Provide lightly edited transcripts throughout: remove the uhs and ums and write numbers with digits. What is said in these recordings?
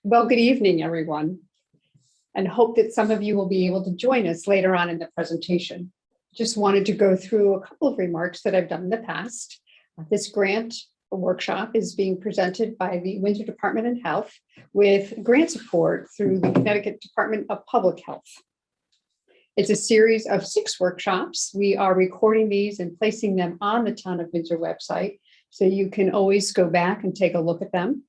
Well, good evening, everyone, and hope that some of you will be able to join us later on in the presentation. Just wanted to go through a couple of remarks that I've done in the past. This grant workshop is being presented by the Windsor Department of Health with grant support through the Connecticut Department of Public Health. It's a series of 6 workshops. We are recording these and placing them on the Town of Windsor website, so you can always go back and take a look at them.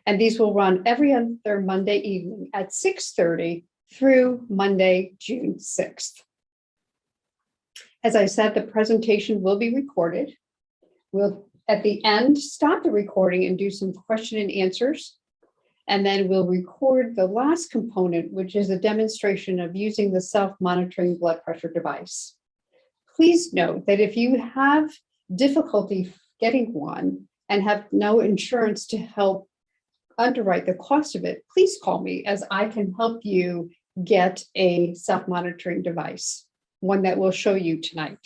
And these will run every other Monday evening at 6:30 through Monday, June 6th. As I said, the presentation will be recorded. We'll, at the end, stop the recording and do some question and answers. And then we'll record the last component, which is a demonstration of using the self-monitoring blood pressure device. Please note that if you have difficulty getting one and have no insurance to help underwrite the cost of it, please call me, as I can help you get a self-monitoring device, one that we'll show you tonight.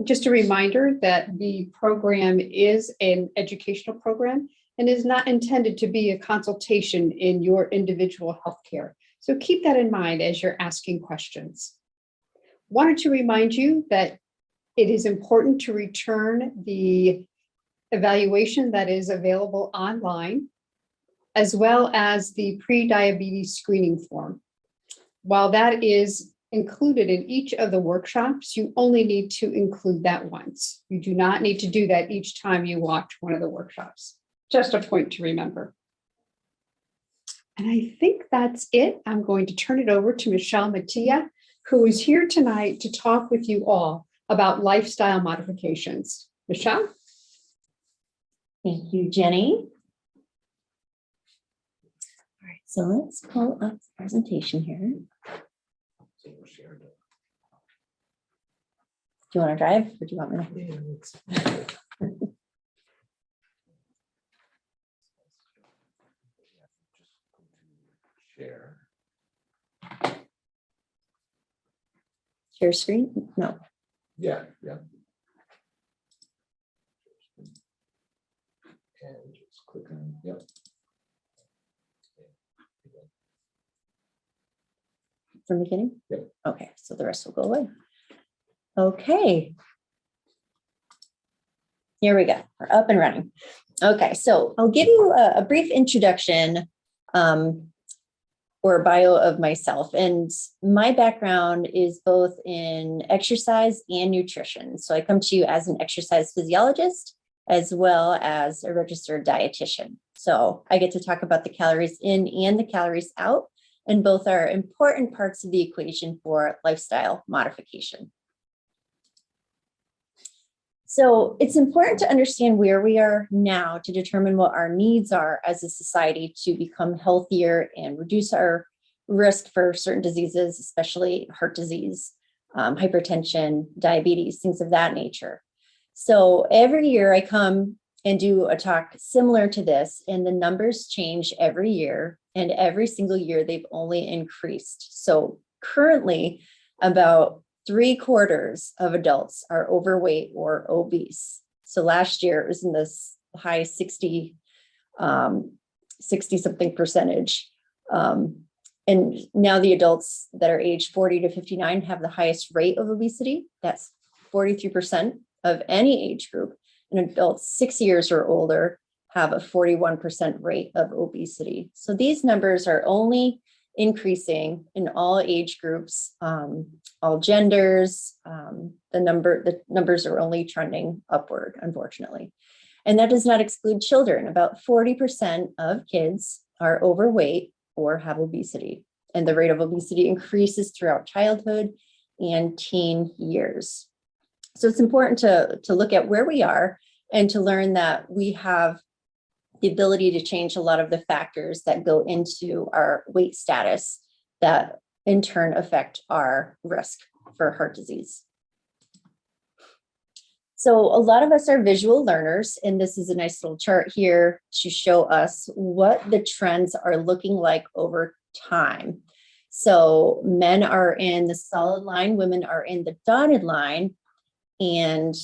Just a reminder that the program is an educational program and is not intended to be a consultation in your individual healthcare. So keep that in mind as you're asking questions. Wanted to remind you that it is important to return the evaluation that is available online, as well as the pre-diabetes screening form. While that is included in each of the workshops, you only need to include that once. You do not need to do that each time you watch one of the workshops. Just a point to remember. And I think that's it. I'm going to turn it over to Michelle Mattia, who is here tonight to talk with you all about lifestyle modifications. Michelle? Thank you, Jenny. All right, so let's pull up the presentation here. Do you want to drive or do you want me to? Share. Share screen? No. Yeah. And just click on, yep. From the beginning? Yep. Okay, so the rest will go away. Okay. Here we go. We're up and running. Okay, so I'll give you a brief introduction or bio of myself. And my background is both in exercise and nutrition. So I come to you as an exercise physiologist, as well as a registered dietitian. So I get to talk about the calories in and the calories out, and both are important parts of the equation for lifestyle modification. So it's important to understand where we are now to determine what our needs are as a society to become healthier and reduce our risk for certain diseases, especially heart disease, hypertension, diabetes, things of that nature. So every year I come and do a talk similar to this, and the numbers change every year, and every single year they've only increased. So currently about 3/4 of adults are overweight or obese. So last year it was in this high 60 something percentage. And now the adults that are aged 40 to 59 have the highest rate of obesity. That's 43% of any age group, and adults 6 years or older have a 41% rate of obesity. So these numbers are only increasing in all age groups, all genders. The numbers are only trending upward, unfortunately. And that does not exclude children. About 40% of kids are overweight or have obesity, and the rate of obesity increases throughout childhood and teen years. So it's important to look at where we are and to learn that we have the ability to change a lot of the factors that go into our weight status that in turn affect our risk for heart disease. So a lot of us are visual learners, and this is a nice little chart here to show us what the trends are looking like over time. So men are in the solid line, women are in the dotted line, And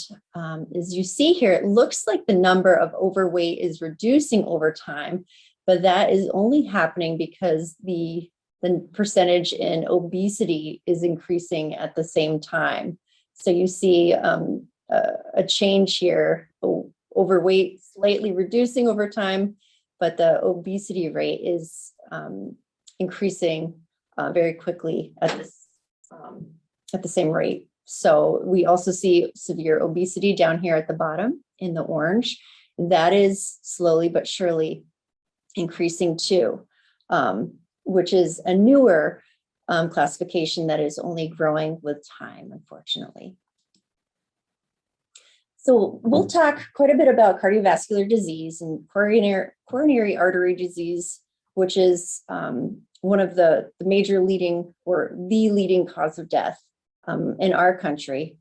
as you see here, it looks like the number of overweight is reducing over time, but that is only happening because the percentage in obesity is increasing at the same time. So you see a change here, overweight slightly reducing over time, but the obesity rate is increasing very quickly at the same rate. So we also see severe obesity down here at the bottom in the orange. That is slowly but surely increasing too, which is a newer classification that is only growing with time, unfortunately. So we'll talk quite a bit about cardiovascular disease and coronary artery disease, which is one of the major leading or the leading cause of death in our country.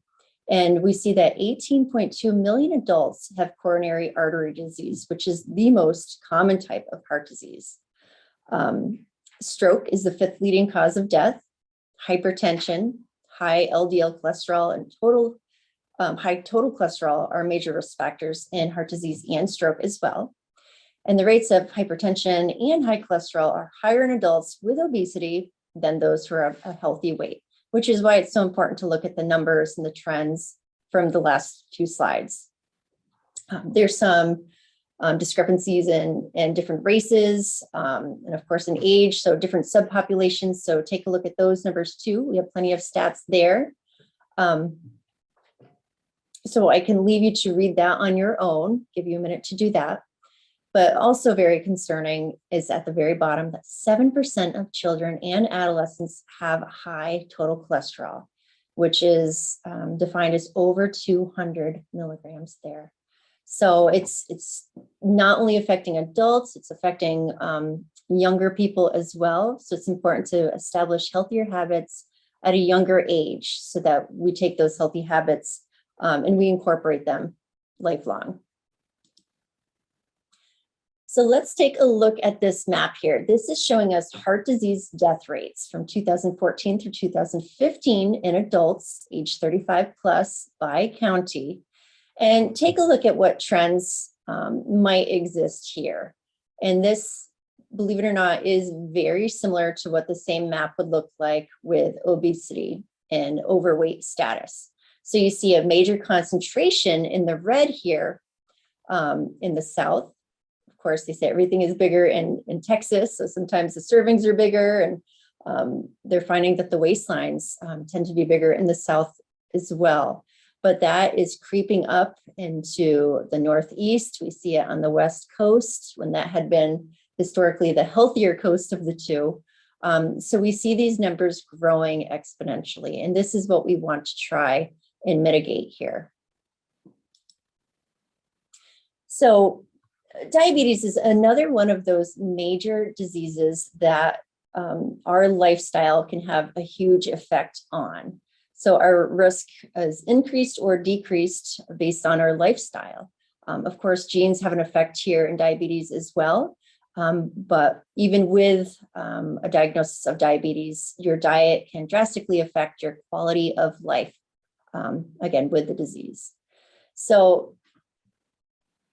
And we see that 18.2 million adults have coronary artery disease, which is the most common type of heart disease. Stroke is the 5th leading cause of death. Hypertension, high LDL cholesterol, and high total cholesterol are major risk factors in heart disease and stroke as well. And the rates of hypertension and high cholesterol are higher in adults with obesity than those who are of a healthy weight, which is why it's so important to look at the numbers and the trends from the last few slides. There's some discrepancies in different races, and of course in age, so different subpopulations. So take a look at those numbers too. We have plenty of stats there. So I can leave you to read that on your own, give you a minute to do that. But also very concerning is at the very bottom that 7% of children and adolescents have high total cholesterol, which is defined as over 200 milligrams there. So it's not only affecting adults, it's affecting younger people as well. So it's important to establish healthier habits at a younger age so that we take those healthy habits and we incorporate them lifelong. So let's take a look at this map here. This is showing us heart disease death rates from 2014 through 2015 in adults age 35 plus by county. And take a look at what trends might exist here. And this, believe it or not, is very similar to what the same map would look like with obesity and overweight status. So you see a major concentration in the red here in the South. Of course, they say everything is bigger in Texas, so sometimes the servings are bigger, and they're finding that the waistlines tend to be bigger in the South as well. But that is creeping up into the Northeast. We see it on the West Coast when that had been historically the healthier coast of the two. So we see these numbers growing exponentially, and this is what we want to try and mitigate here. So diabetes is another one of those major diseases that our lifestyle can have a huge effect on. So our risk is increased or decreased based on our lifestyle. Of course, genes have an effect here in diabetes as well. But even with a diagnosis of diabetes, your diet can drastically affect your quality of life, again, with the disease. So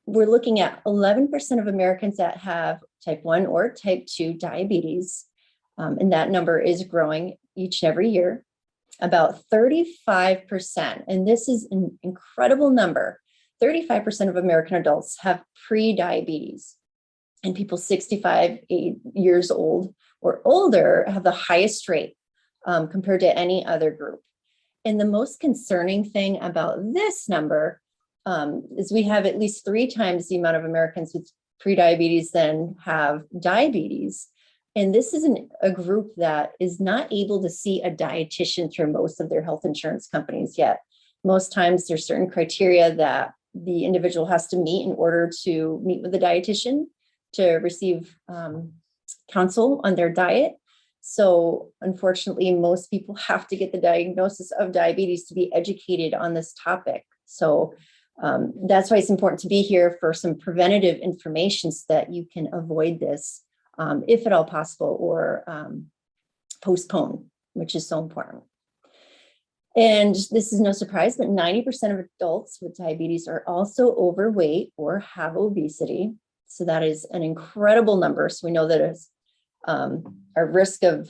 we're looking at 11% of Americans that have type 1 or type 2 diabetes, and that number is growing each and every year. About 35%, and this is an incredible number, 35% of American adults have pre-diabetes, and people 65 years old or older have the highest rate compared to any other group. And the most concerning thing about this number is we have at least 3 times the amount of Americans with pre-diabetes than have diabetes. And this is a group that is not able to see a dietitian through most of their health insurance companies yet. Most times there's certain criteria that the individual has to meet in order to meet with a dietitian to receive counsel on their diet. So unfortunately, most people have to get the diagnosis of diabetes to be educated on this topic. So that's why it's important to be here for some preventative information so that you can avoid this if at all possible, or postpone, which is so important. And this is no surprise, but 90% of adults with diabetes are also overweight or have obesity. So that is an incredible number. So we know that our risk of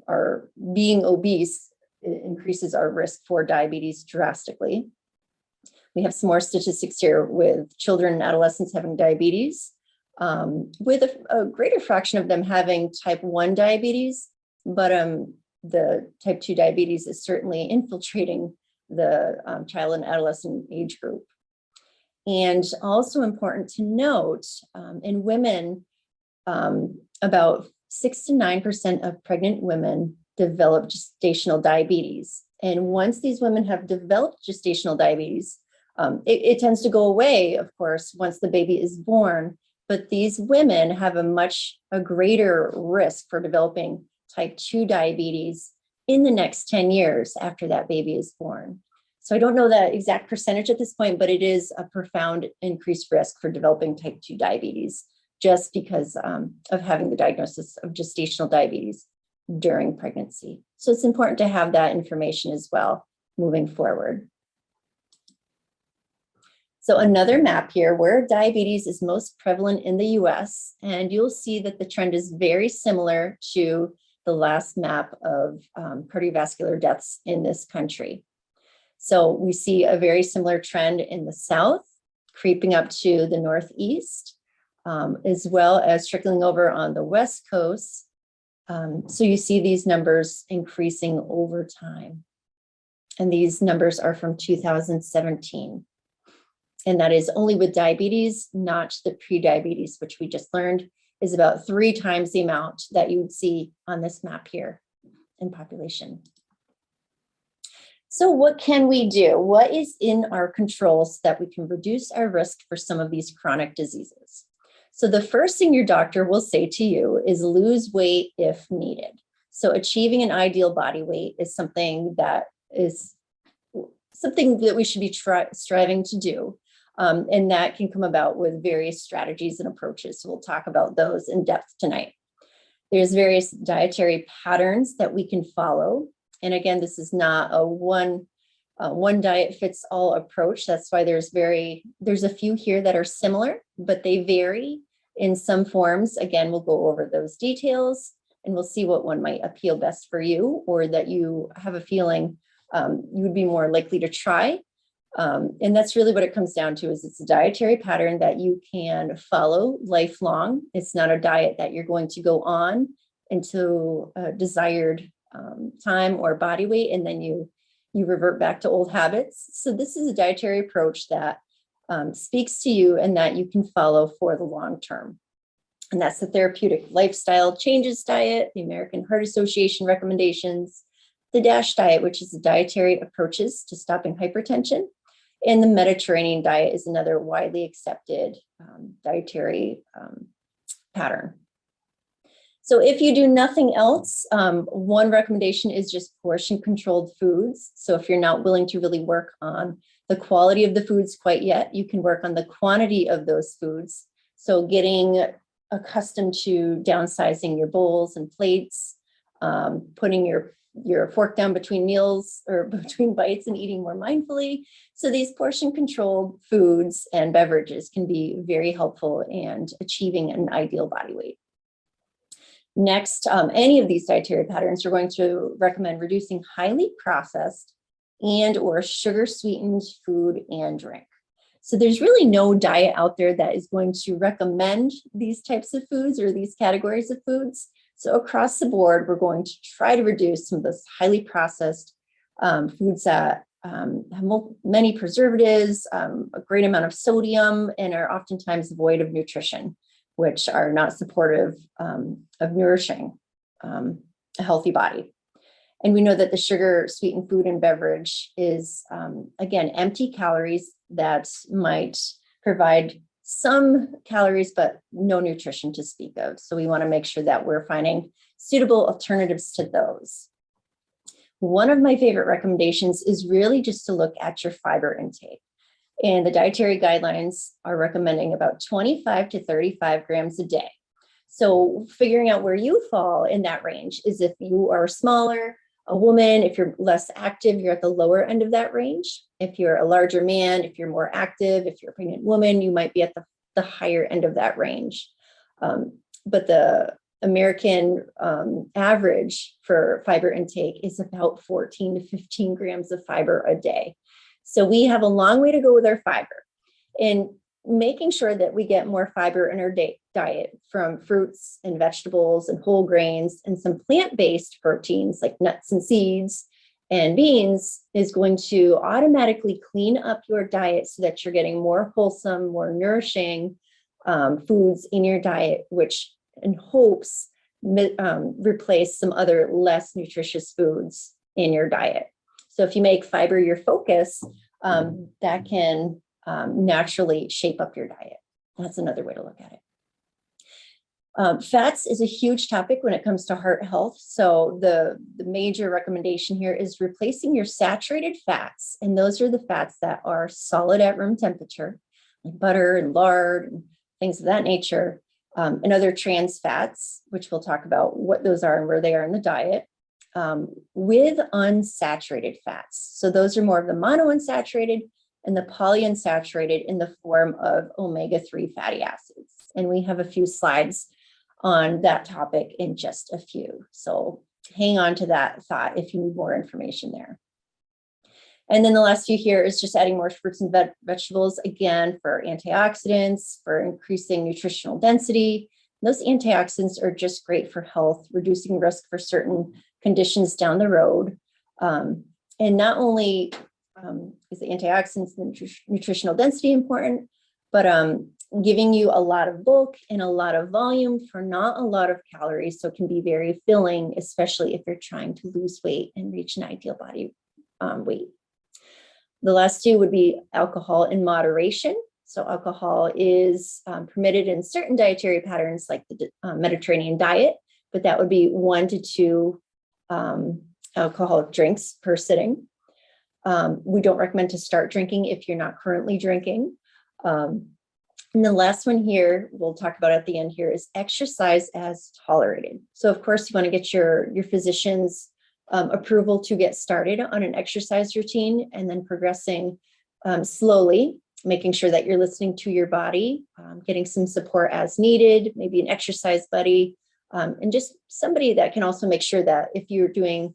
our being obese increases our risk for diabetes drastically. We have some more statistics here with children and adolescents having diabetes, with a greater fraction of them having type 1 diabetes, but the type 2 diabetes is certainly infiltrating the child and adolescent age group. And also important to note, in women, about 6 to 9% of pregnant women develop gestational diabetes. And once these women have developed gestational diabetes, it tends to go away, of course, once the baby is born. But these women have a greater risk for developing type 2 diabetes in the next 10 years after that baby is born. So I don't know the exact percentage at this point, but it is a profound increased risk for developing type 2 diabetes just because of having the diagnosis of gestational diabetes during pregnancy. So it's important to have that information as well moving forward. So another map here where diabetes is most prevalent in the US, and you'll see that the trend is very similar to the last map of cardiovascular deaths in this country. So we see a very similar trend in the South, creeping up to the Northeast, as well as trickling over on the West Coast. So you see these numbers increasing over time. And these numbers are from 2017. And that is only with diabetes, not the pre-diabetes, which we just learned is about 3 times the amount that you would see on this map here in population. So what can we do? What is in our control so that we can reduce our risk for some of these chronic diseases? So the first thing your doctor will say to you is lose weight if needed. So achieving an ideal body weight is something that we should be striving to do. And that can come about with various strategies and approaches. So we'll talk about those in depth tonight. There's various dietary patterns that we can follow. And again, this is not a one diet fits all approach. That's why there's a few here that are similar, but they vary in some forms. Again, we'll go over those details and we'll see what one might appeal best for you, or that you have a feeling you would be more likely to try. And that's really what it comes down to, is it's a dietary pattern that you can follow lifelong. It's not a diet that you're going to go on until a desired time or body weight, and then you revert back to old habits. So this is a dietary approach that speaks to you and that you can follow for the long term. And that's the Therapeutic Lifestyle Changes Diet, the American Heart Association recommendations, the DASH diet, which is the dietary approaches to stopping hypertension. And the Mediterranean diet is another widely accepted dietary pattern. So if you do nothing else, one recommendation is just portion controlled foods. So if you're not willing to really work on the quality of the foods quite yet, you can work on the quantity of those foods. So getting accustomed to downsizing your bowls and plates, putting your fork down between meals or between bites and eating more mindfully. So these portion controlled foods and beverages can be very helpful in achieving an ideal body weight. Next, any of these dietary patterns are going to recommend reducing highly processed and or sugar sweetened food and drink. So there's really no diet out there that is going to recommend these types of foods or these categories of foods. So across the board, we're going to try to reduce some of those highly processed foods that have many preservatives, a great amount of sodium, and are oftentimes void of nutrition, which are not supportive of nourishing a healthy body. And we know that the sugar sweetened food and beverage is, again, empty calories that might provide some calories, but no nutrition to speak of. So we want to make sure that we're finding suitable alternatives to those. One of my favorite recommendations is really just to look at your fiber intake. And the Dietary Guidelines are recommending about 25 to 35 grams a day. So figuring out where you fall in that range is if you are smaller, a woman, if you're less active, you're at the lower end of that range. If you're a larger man, if you're more active, if you're a pregnant woman, you might be at the higher end of that range. But the American average for fiber intake is about 14 to 15 grams of fiber a day. So we have a long way to go with our fiber, and making sure that we get more fiber in our diet from fruits and vegetables and whole grains and some plant-based proteins like nuts and seeds and beans is going to automatically clean up your diet so that you're getting more wholesome, more nourishing foods in your diet, which in hopes replace some other less nutritious foods in your diet. So if you make fiber your focus, that can naturally shape up your diet. That's another way to look at it. Fats is a huge topic when it comes to heart health. So the major recommendation here is replacing your saturated fats. And those are the fats that are solid at room temperature, like butter and lard and things of that nature, and other trans fats, which we'll talk about what those are and where they are in the diet, with unsaturated fats. So those are more of the monounsaturated and the polyunsaturated in the form of omega-3 fatty acids. And we have a few slides on that topic in just a few. So hang on to that thought if you need more information there. And then the last few here is just adding more fruits and vegetables, again, for antioxidants, for increasing nutritional density. Those antioxidants are just great for health, reducing risk for certain conditions down the road. And not only is the antioxidants and nutritional density important, but giving you a lot of bulk and a lot of volume for not a lot of calories. So it can be very filling, especially if you're trying to lose weight and reach an ideal body weight. The last two would be alcohol in moderation. So alcohol is permitted in certain dietary patterns like the Mediterranean diet, but that would be 1 to 2 alcoholic drinks per sitting. We don't recommend to start drinking if you're not currently drinking. And the last one here, we'll talk about at the end here, is exercise as tolerated. So of course you want to get your physician's approval to get started on an exercise routine, and then progressing slowly, making sure that you're listening to your body, getting some support as needed, maybe an exercise buddy, and just somebody that can also make sure that if you're doing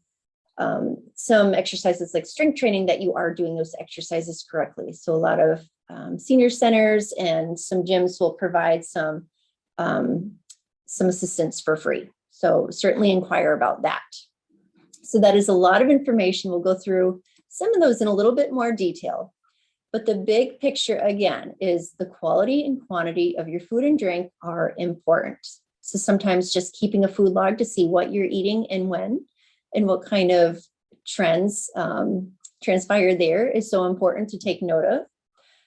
some exercises like strength training, that you are doing those exercises correctly. So a lot of senior centers and some gyms will provide some assistance for free. So certainly inquire about that. So that is a lot of information. We'll go through some of those in a little bit more detail. But the big picture, again, is the quality and quantity of your food and drink are important. So sometimes just keeping a food log to see what you're eating and when, and what kind of trends transpire there is so important to take note of.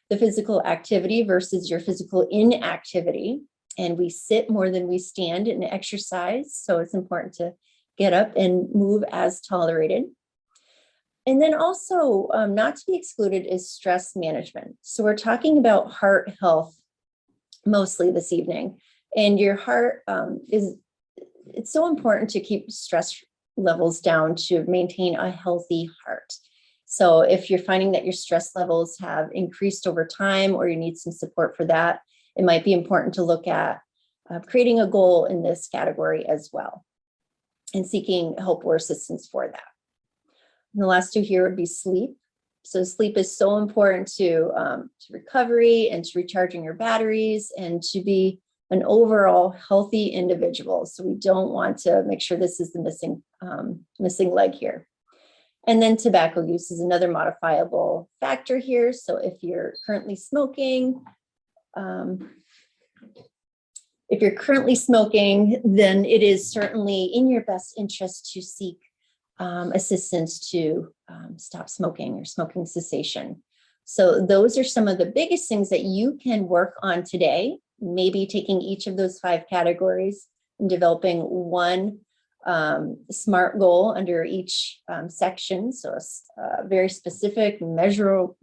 The physical activity versus your physical inactivity. And we sit more than we stand in exercise. So it's important to get up and move as tolerated. And then also not to be excluded is stress management. So we're talking about heart health mostly this evening. And your heart it's so important to keep stress levels down to maintain a healthy heart. So if you're finding that your stress levels have increased over time, or you need some support for that, it might be important to look at creating a goal in this category as well, and seeking help or assistance for that. And the last two here would be sleep. So sleep is so important to recovery and to recharging your batteries and to be an overall healthy individual. So we don't want to make sure this is the missing leg here. And then tobacco use is another modifiable factor here. So if you're currently smoking, then it is certainly in your best interest to seek assistance to stop smoking or smoking cessation. So those are some of the biggest things that you can work on today, maybe taking each of those 5 categories and developing one SMART goal under each section. So a very specific, measurable,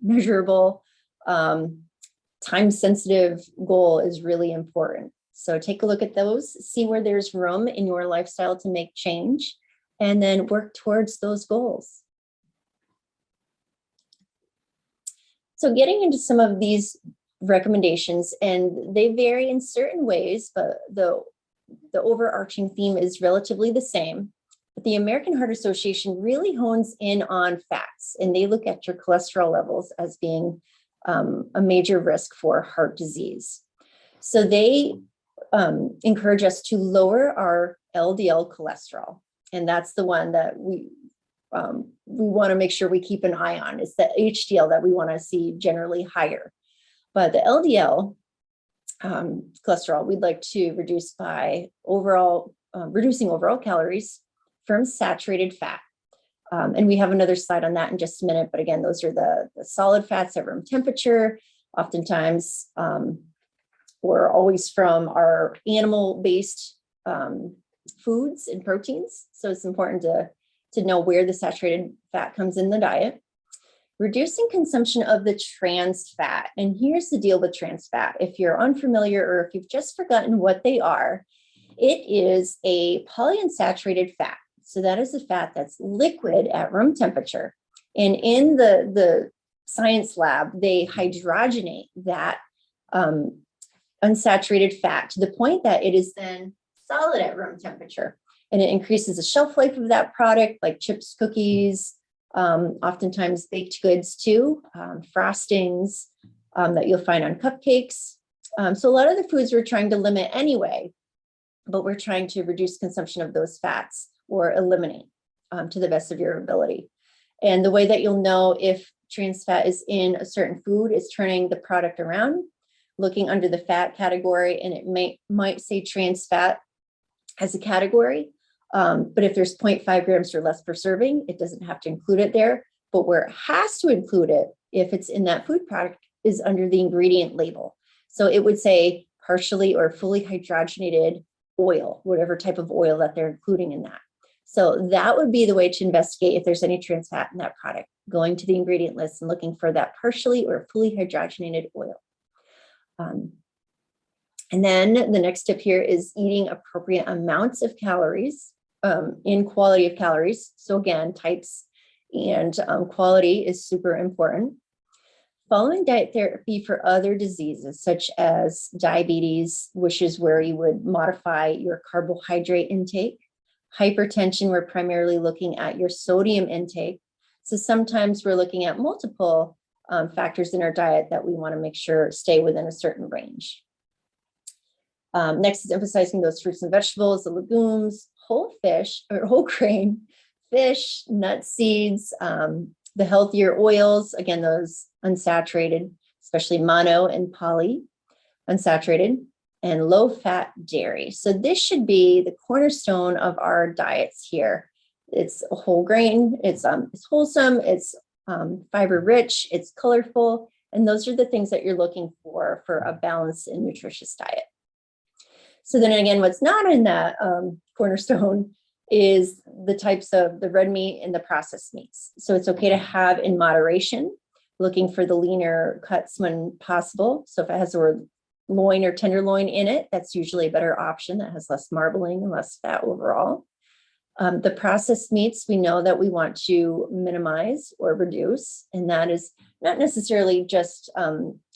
time-sensitive goal is really important. So take a look at those, see where there's room in your lifestyle to make change, and then work towards those goals. So getting into some of these recommendations, and they vary in certain ways, but the overarching theme is relatively the same. But the American Heart Association really hones in on fats, and they look at your cholesterol levels as being a major risk for heart disease. So they encourage us to lower our LDL cholesterol, and that's the one that we want to make sure we keep an eye on. It's the HDL that we want to see generally higher. But the LDL cholesterol, we'd like to reduce by reducing overall calories from saturated fat. And we have another slide on that in just a minute. But again, those are the solid fats at room temperature, oftentimes, or always from our animal-based foods and proteins. So it's important to know where the saturated fat comes in the diet. Reducing consumption of the trans fat. And here's the deal with trans fat. If you're unfamiliar or if you've just forgotten what they are, it is a polyunsaturated fat. So that is a fat that's liquid at room temperature. And in the science lab, they hydrogenate that unsaturated fat to the point that it is then solid at room temperature. And it increases the shelf life of that product, like chips, cookies, oftentimes baked goods too, frostings that you'll find on cupcakes. So a lot of the foods we're trying to limit anyway, but we're trying to reduce consumption of those fats or eliminate to the best of your ability. And the way that you'll know if trans fat is in a certain food is turning the product around, looking under the fat category, and it might say trans fat as a category. But if there's 0.5 grams or less per serving, it doesn't have to include it there. But where it has to include it, if it's in that food product, is under the ingredient label. So it would say partially or fully hydrogenated oil, whatever type of oil that they're including in that. So that would be the way to investigate if there's any trans fat in that product, going to the ingredient list and looking for that partially or fully hydrogenated oil. And then the next step here is eating appropriate amounts of calories in quality of calories. So again, types and quality is super important. Following diet therapy for other diseases, such as diabetes, which is where you would modify your carbohydrate intake. Hypertension, we're primarily looking at your sodium intake. So sometimes we're looking at multiple factors in our diet that we want to make sure stay within a certain range. Next is emphasizing those fruits and vegetables, the legumes, whole fish or whole grain, fish, nuts, seeds, the healthier oils, again, those unsaturated, especially mono and poly unsaturated, and low fat dairy. So this should be the cornerstone of our diets here. It's a whole grain, it's wholesome, it's fiber rich, it's colorful, and those are the things that you're looking for a balanced and nutritious diet. So then again, what's not in that cornerstone is the types of the red meat and the processed meats. So it's okay to have in moderation, looking for the leaner cuts when possible. So if it has the word loin or tenderloin in it, that's usually a better option that has less marbling and less fat overall. The processed meats, we know that we want to minimize or reduce, and that is not necessarily just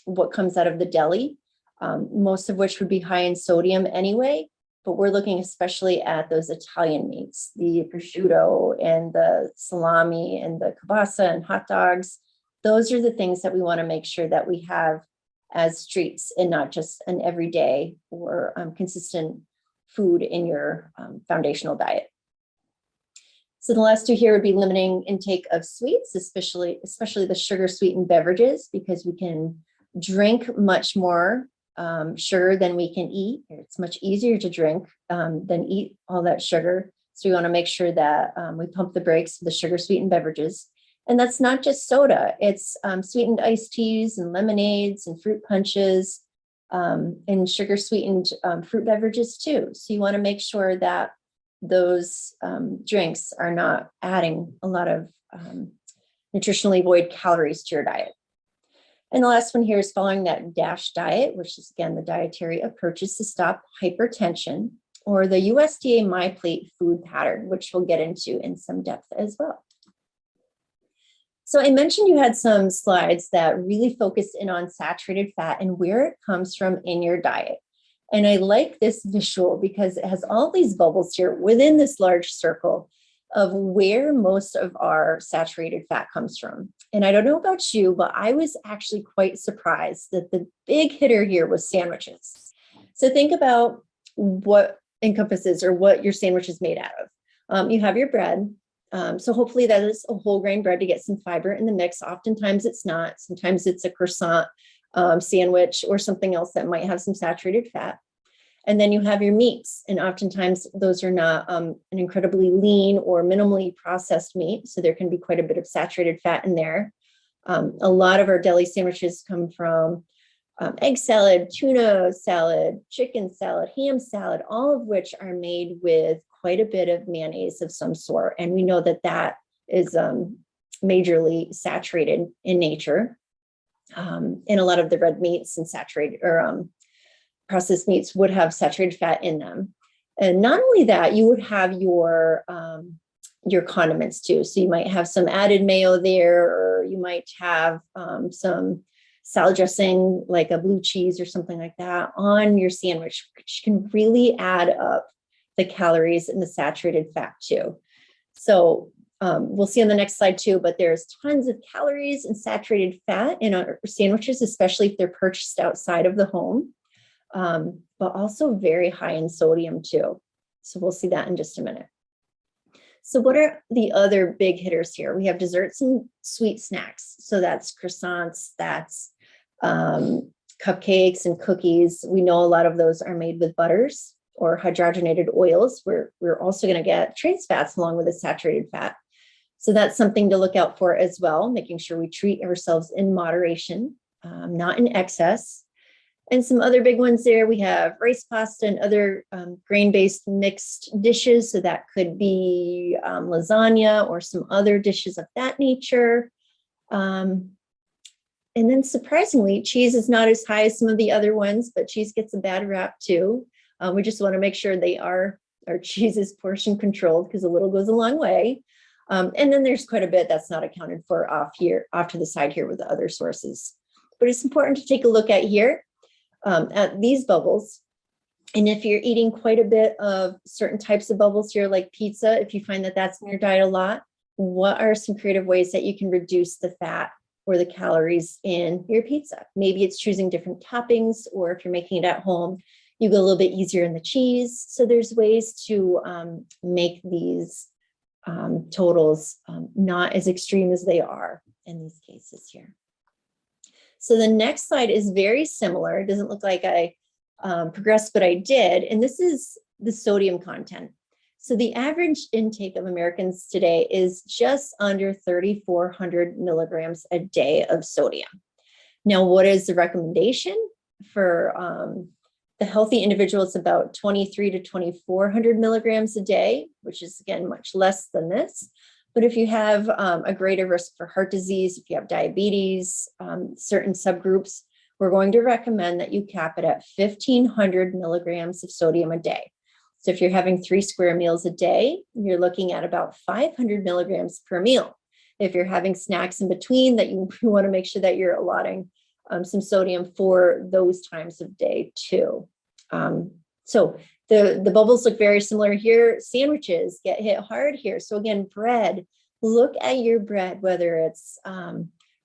what comes out of the deli, most of which would be high in sodium anyway, but we're looking especially at those Italian meats, the prosciutto and the salami and the kielbasa and hot dogs. Those are the things that we want to make sure that we have as treats and not just an everyday or consistent food in your foundational diet. So the last two here would be limiting intake of sweets, especially the sugar sweetened beverages, because we can drink much more sugar than we can eat. It's much easier to drink than eat all that sugar. So we want to make sure that we pump the brakes with the sugar sweetened beverages. And that's not just soda, it's sweetened iced teas and lemonades and fruit punches and sugar sweetened fruit beverages too. So you want to make sure that those drinks are not adding a lot of nutritionally void calories to your diet. And the last one here is following that DASH diet, which is again the dietary approaches to stop hypertension or the USDA MyPlate food pattern, which we'll get into in some depth as well. So I mentioned you had some slides that really focused in on saturated fat and where it comes from in your diet. And I like this visual because it has all these bubbles here within this large circle of where most of our saturated fat comes from. And I don't know about you, but I was actually quite surprised that the big hitter here was sandwiches. So think about what encompasses or what your sandwich is made out of. You have your bread. So hopefully that is a whole grain bread to get some fiber in the mix. Oftentimes it's not. Sometimes it's a croissant sandwich or something else that might have some saturated fat. And then you have your meats, and oftentimes those are not an incredibly lean or minimally processed meat. So there can be quite a bit of saturated fat in there. A lot of our deli sandwiches come from egg salad, tuna salad, chicken salad, ham salad, all of which are made with quite a bit of mayonnaise of some sort. And we know that that is majorly saturated in nature. And a lot of the red meats and saturated or processed meats would have saturated fat in them. And not only that, you would have your condiments too. So you might have some added mayo there, or you might have some salad dressing like a blue cheese or something like that on your sandwich, which can really add up the calories and the saturated fat too. So we'll see on the next slide too, but there's tons of calories and saturated fat in our sandwiches, especially if they're purchased outside of the home, but also very high in sodium too. So we'll see that in just a minute. So what are the other big hitters here? We have desserts and sweet snacks. So that's croissants, that's cupcakes and cookies. We know a lot of those are made with butters or hydrogenated oils, where we're also going to get trans fats along with the saturated fat. So that's something to look out for as well, making sure we treat ourselves in moderation, not in excess. And some other big ones there, we have rice pasta and other grain-based mixed dishes. So that could be lasagna or some other dishes of that nature. And then surprisingly, cheese is not as high as some of the other ones, but cheese gets a bad rap too. We just want to make sure our cheese is portion controlled, because a little goes a long way. And then there's quite a bit that's not accounted for off to the side here with the other sources. But it's important to take a look at here at these bubbles. And if you're eating quite a bit of certain types of bubbles here, like pizza, if you find that that's in your diet a lot, what are some creative ways that you can reduce the fat or the calories in your pizza? Maybe it's choosing different toppings, or if you're making it at home, you go a little bit easier in the cheese. So there's ways to make these totals not as extreme as they are in these cases here. So the next slide is very similar. It doesn't look like I progressed, but I did. And this is the sodium content. So the average intake of Americans today is just under 3,400 milligrams a day of sodium. Now, what is the recommendation for the healthy individual? It's about 2,300 to 2,400 milligrams a day, which is, again, much less than this. But if you have a greater risk for heart disease, if you have diabetes, certain subgroups, we're going to recommend that you cap it at 1,500 milligrams of sodium a day. So if you're having 3 square meals a day, you're looking at about 500 milligrams per meal. If you're having snacks in between, that you want to make sure that you're allotting some sodium for those times of day too. So the bubbles look very similar here. Sandwiches get hit hard here. So again, bread, look at your bread, whether it's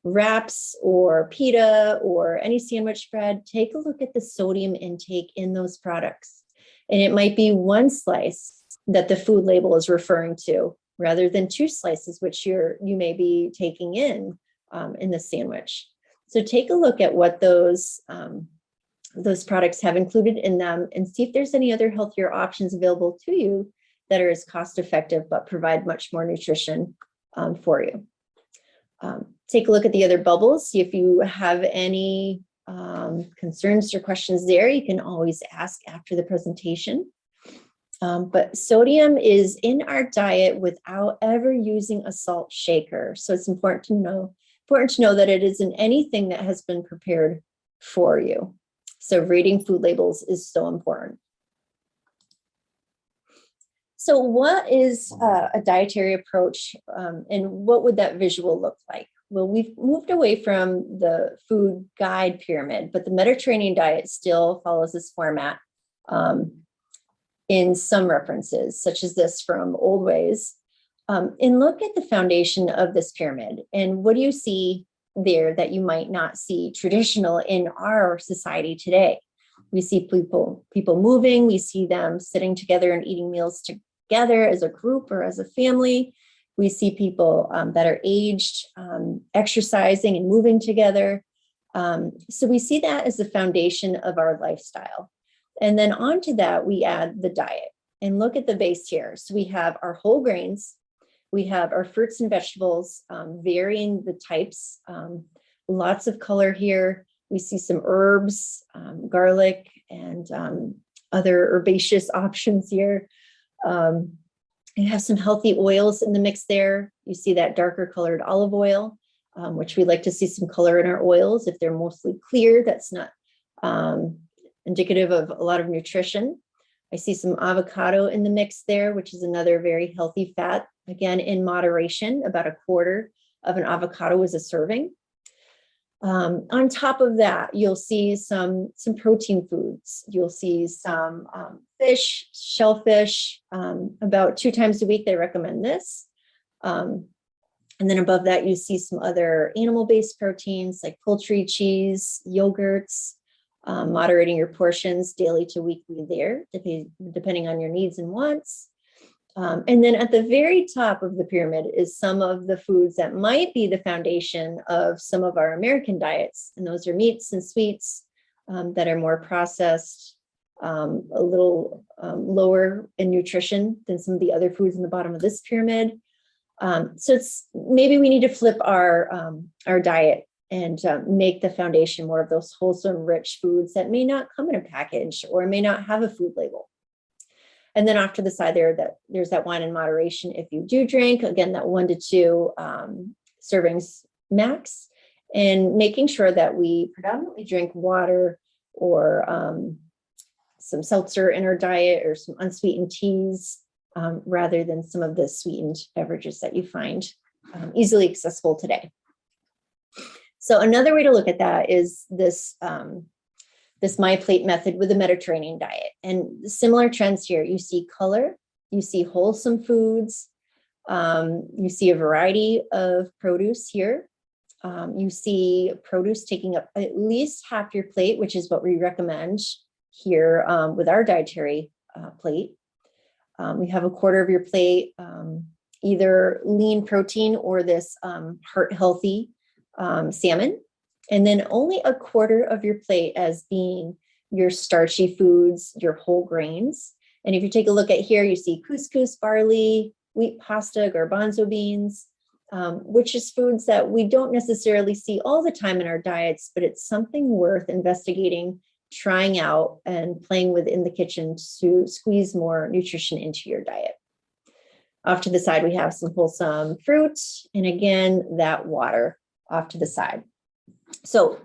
wraps or pita or any sandwich bread. Take a look at the sodium intake in those products. And it might be 1 slice that the food label is referring to, rather than 2 slices, which you may be taking in the sandwich. So take a look at what those products have included in them, and see if there's any other healthier options available to you that are as cost effective but provide much more nutrition for you. Take a look at the other bubbles. See if you have any concerns or questions there. You can always ask after the presentation. But sodium is in our diet without ever using a salt shaker. So it's important to know that it isn't anything that has been prepared for you. So reading food labels is so important. So what is a dietary approach and what would that visual look like? Well, we've moved away from the food guide pyramid, but the Mediterranean diet still follows this format in some references, such as this from Old Ways. And look at the foundation of this pyramid. And what do you see there that you might not see traditional in our society today? We see people moving, we see them sitting together and eating meals together as a group or as a family. We see people that are aged, exercising and moving together. So we see that as the foundation of our lifestyle. And then onto that, we add the diet. And look at the base here. So we have our whole grains, we have our fruits and vegetables, varying the types, lots of color here. We see some herbs, garlic, and other herbaceous options here. You have some healthy oils in the mix there. You see that darker colored olive oil, which we like to see some color in our oils. If they're mostly clear, that's not indicative of a lot of nutrition. I see some avocado in the mix there, which is another very healthy fat. Again, in moderation, about a quarter of an avocado is a serving. On top of that, you'll see some protein foods. You'll see some fish, shellfish, about 2 times a week. They recommend this. And then above that, you see some other animal-based proteins like poultry, cheese, yogurts, moderating your portions daily to weekly there, depending on your needs and wants. And then at the very top of the pyramid is some of the foods that might be the foundation of some of our American diets. And those are meats and sweets that are more processed, a little lower in nutrition than some of the other foods in the bottom of this pyramid. So it's maybe we need to flip our diet and make the foundation more of those wholesome, rich foods that may not come in a package or may not have a food label. And then off to the side there's that wine in moderation. If you do drink, again, that 1 to 2 servings max, and making sure that we predominantly drink water or some seltzer in our diet or some unsweetened teas rather than some of the sweetened beverages that you find easily accessible today. So another way to look at that is this My Plate method with the Mediterranean diet. And similar trends here, you see color, you see wholesome foods, you see a variety of produce here. You see produce taking up at least half your plate, which is what we recommend here with our dietary plate. We have a quarter of your plate, either lean protein or this heart healthy salmon. And then only a quarter of your plate as being your starchy foods, your whole grains. And if you take a look at here, you see couscous, barley, wheat pasta, garbanzo beans, which is foods that we don't necessarily see all the time in our diets, but it's something worth investigating, trying out, and playing with in the kitchen to squeeze more nutrition into your diet. Off to the side, we have some wholesome fruit, and again, that water off to the side. So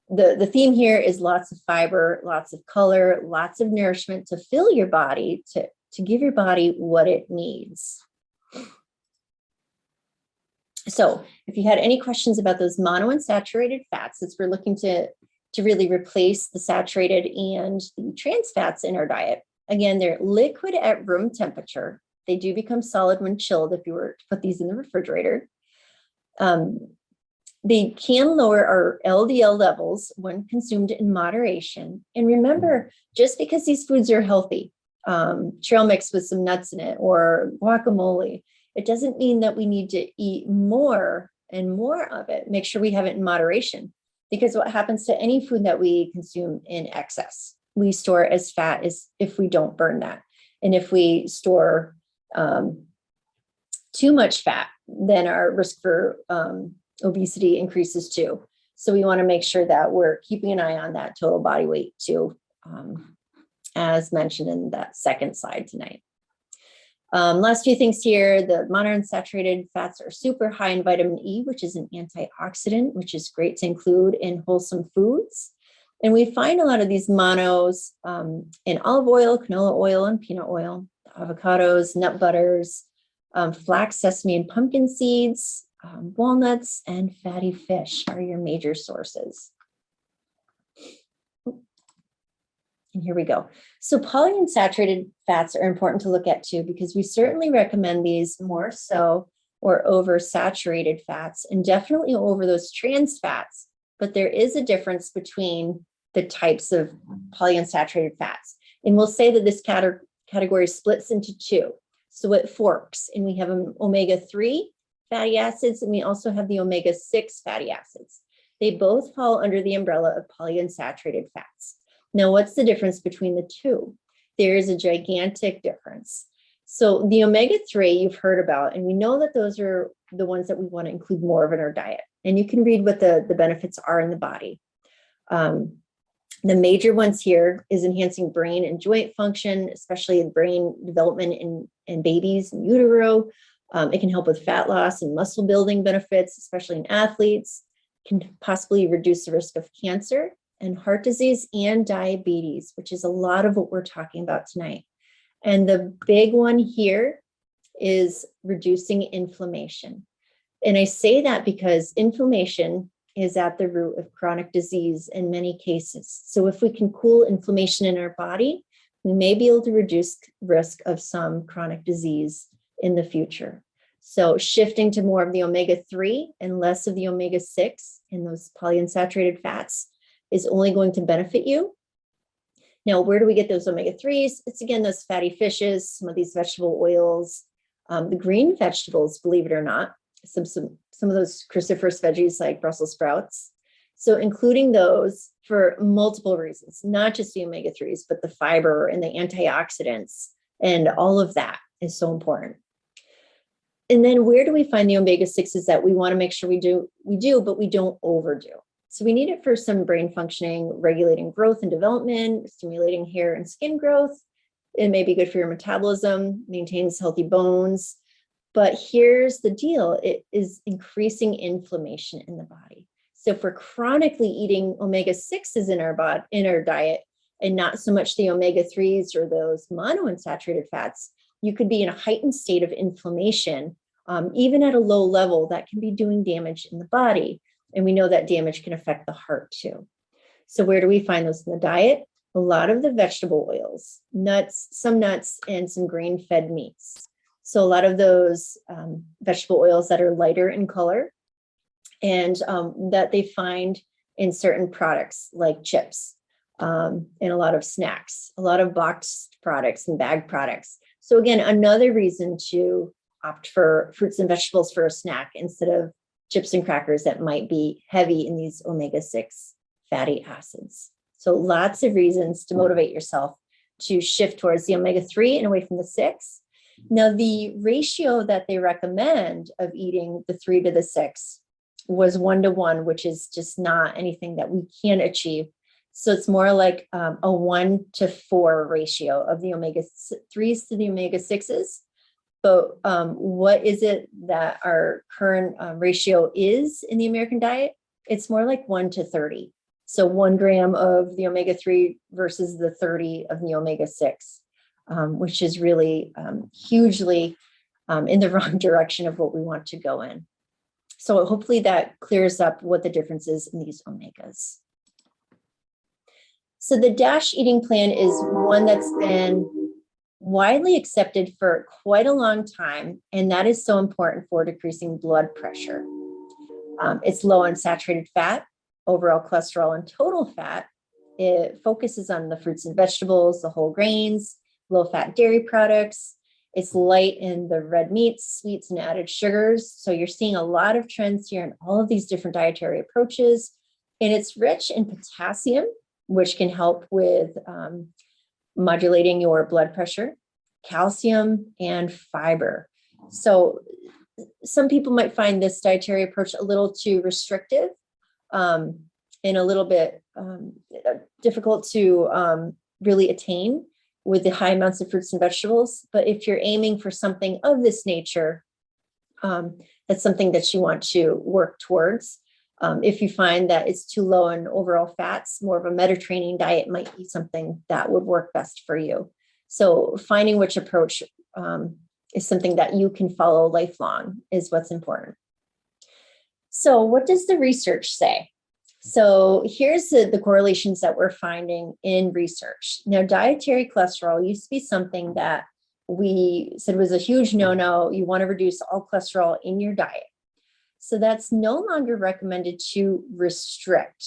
the theme here is lots of fiber, lots of color, lots of nourishment to fill your body, to give your body what it needs. So if you had any questions about those monounsaturated fats, since we're looking to really replace the saturated and the trans fats in our diet, again, they're liquid at room temperature. They do become solid when chilled if you were to put these in the refrigerator. They can lower our LDL levels when consumed in moderation. And remember, just because these foods are healthy, trail mix with some nuts in it or guacamole, it doesn't mean that we need to eat more and more of it. Make sure we have it in moderation, because what happens to any food that we consume in excess, we store as fat as if we don't burn that. And if we store too much fat, then our risk for obesity increases too. So we want to make sure that we're keeping an eye on that total body weight too, as mentioned in that second slide tonight. Last few things here, the monounsaturated fats are super high in vitamin E, which is an antioxidant, which is great to include in wholesome foods. And we find a lot of these monos in olive oil, canola oil, and peanut oil. avocados, nut butters, flax, sesame, and pumpkin seeds, walnuts, and fatty fish are your major sources. And here we go. So polyunsaturated fats are important to look at too, because we certainly recommend these more so or over saturated fats and definitely over those trans fats. But there is a difference between the types of polyunsaturated fats. And we'll say that this category splits into two. So it forks, and we have omega-3 fatty acids, and we also have the omega-6 fatty acids. They both fall under the umbrella of polyunsaturated fats. Now, what's the difference between the two? There is a gigantic difference. So the omega-3 you've heard about, and we know that those are the ones that we want to include more of in our diet. And you can read what the benefits are in the body. The major ones here is enhancing brain and joint function, especially in brain development in babies in utero. It can help with fat loss and muscle building benefits, especially in athletes. Can possibly reduce the risk of cancer and heart disease and diabetes, which is a lot of what we're talking about tonight. And the big one here is reducing inflammation. And I say that because inflammation is at the root of chronic disease in many cases. So if we can cool inflammation in our body, we may be able to reduce risk of some chronic disease in the future. So shifting to more of the omega-3 and less of the omega-6 in those polyunsaturated fats is only going to benefit you. Now, where do we get those omega-3s? It's again, those fatty fishes, some of these vegetable oils, the green vegetables, believe it or not, some of those cruciferous veggies like Brussels sprouts. So including those for multiple reasons, not just the omega-3s, but the fiber and the antioxidants and all of that is so important. And then where do we find the omega-6s that we want to make sure we do, but we don't overdo? So we need it for some brain functioning, regulating growth and development, stimulating hair and skin growth. It may be good for your metabolism, maintains healthy bones. But here's the deal, it is increasing inflammation in the body. So if we're chronically eating omega-6s in our diet and not so much the omega-3s or those monounsaturated fats, you could be in a heightened state of inflammation, even at a low level that can be doing damage in the body. And we know that damage can affect the heart too. So where do we find those in the diet? A lot of the vegetable oils, nuts, and some grain-fed meats. So a lot of those vegetable oils that are lighter in color and that they find in certain products like chips and a lot of snacks, a lot of boxed products and bagged products. So again, another reason to opt for fruits and vegetables for a snack instead of chips and crackers that might be heavy in these omega-6 fatty acids. So lots of reasons to motivate yourself to shift towards the omega-3 and away from the 6. Now, the ratio that they recommend of eating the 3 to the 6 was 1-to-1, which is just not anything that we can achieve. So it's more like a 1-to-4 ratio of the omega-3s to the omega-6s. But what is it that our current ratio is in the American diet? It's more like 1-to-30. So 1 gram of the omega-3 versus the 30 of the omega-6, which is really hugely in the wrong direction of what we want to go in. So hopefully that clears up what the difference is in these omegas. So the DASH eating plan is one that's been widely accepted for quite a long time, and that is so important for decreasing blood pressure. It's low on saturated fat, overall cholesterol, and total fat. It focuses on the fruits and vegetables, the whole grains, low-fat dairy products. It's light in the red meats, sweets, and added sugars. So you're seeing a lot of trends here in all of these different dietary approaches. And it's rich in potassium, which can help with modulating your blood pressure, calcium, and fiber. So some people might find this dietary approach a little too restrictive and a little bit difficult to really attain with the high amounts of fruits and vegetables. But if you're aiming for something of this nature, that's something that you want to work towards. If you find that it's too low in overall fats, more of a Mediterranean diet might be something that would work best for you. So finding which approach is something that you can follow lifelong is what's important. So what does the research say? So here's the correlations that we're finding in research. Now, dietary cholesterol used to be something that we said was a huge no-no. You want to reduce all cholesterol in your diet. So that's no longer recommended to restrict.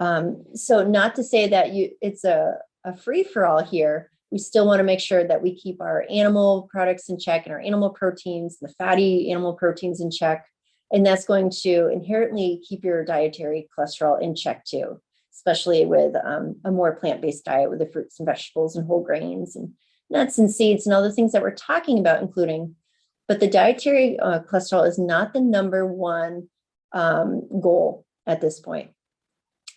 So not to say that it's a free-for-all here. We still want to make sure that we keep our animal products in check and our animal proteins, the fatty animal proteins in check. And that's going to inherently keep your dietary cholesterol in check too, especially with a more plant-based diet with the fruits and vegetables and whole grains and nuts and seeds and all the things that we're talking about including. But the dietary cholesterol is not the number one goal at this point.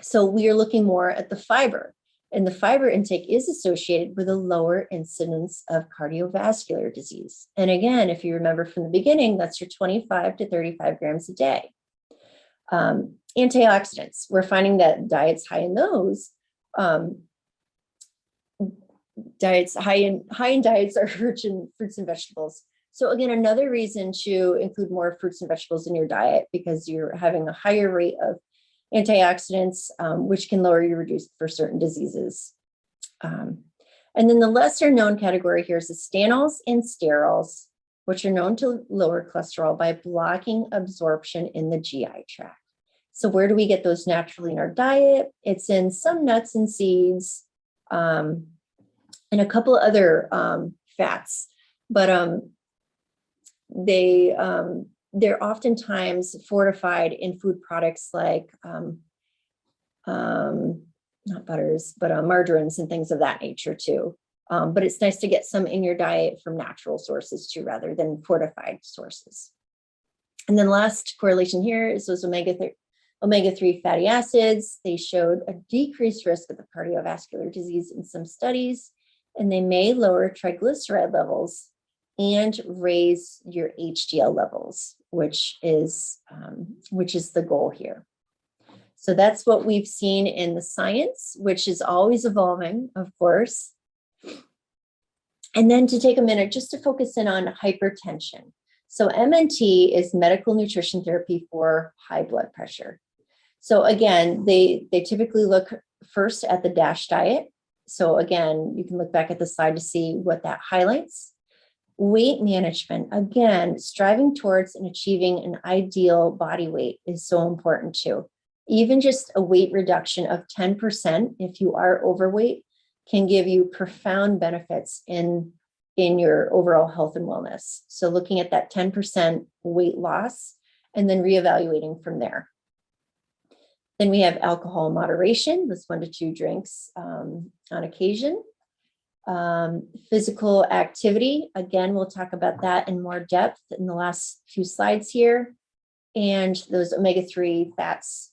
So we are looking more at the fiber. And the fiber intake is associated with a lower incidence of cardiovascular disease. And again, if you remember from the beginning, that's your 25 to 35 grams a day. Antioxidants, we're finding that diets high in those, diets high in diets are rich in fruits and vegetables. So again, another reason to include more fruits and vegetables in your diet because you're having a higher rate of antioxidants, which can lower your risk for certain diseases. And then the lesser known category here is the stanols and sterols, which are known to lower cholesterol by blocking absorption in the GI tract. So where do we get those naturally in our diet? It's in some nuts and seeds and a couple of other fats, but they're oftentimes fortified in food products like not butters, but margarines and things of that nature too. But it's nice to get some in your diet from natural sources too, rather than fortified sources. And then last correlation here is those omega-3 fatty acids. They showed a decreased risk of the cardiovascular disease in some studies, and they may lower triglyceride levels and raise your HDL levels, which is the goal here. So that's what we've seen in the science, which is always evolving, of course. And then to take a minute just to focus in on hypertension. So MNT is medical nutrition therapy for high blood pressure. So again, they typically look first at the DASH diet. So again, you can look back at the slide to see what that highlights. Weight management, again, striving towards and achieving an ideal body weight is so important too. Even just a weight reduction of 10% if you are overweight can give you profound benefits in your overall health and wellness. So looking at that 10% weight loss and then reevaluating from there. Then we have alcohol moderation, with 1 to 2 drinks on occasion. Physical activity, again, we'll talk about that in more depth in the last few slides here. And those omega-3 fats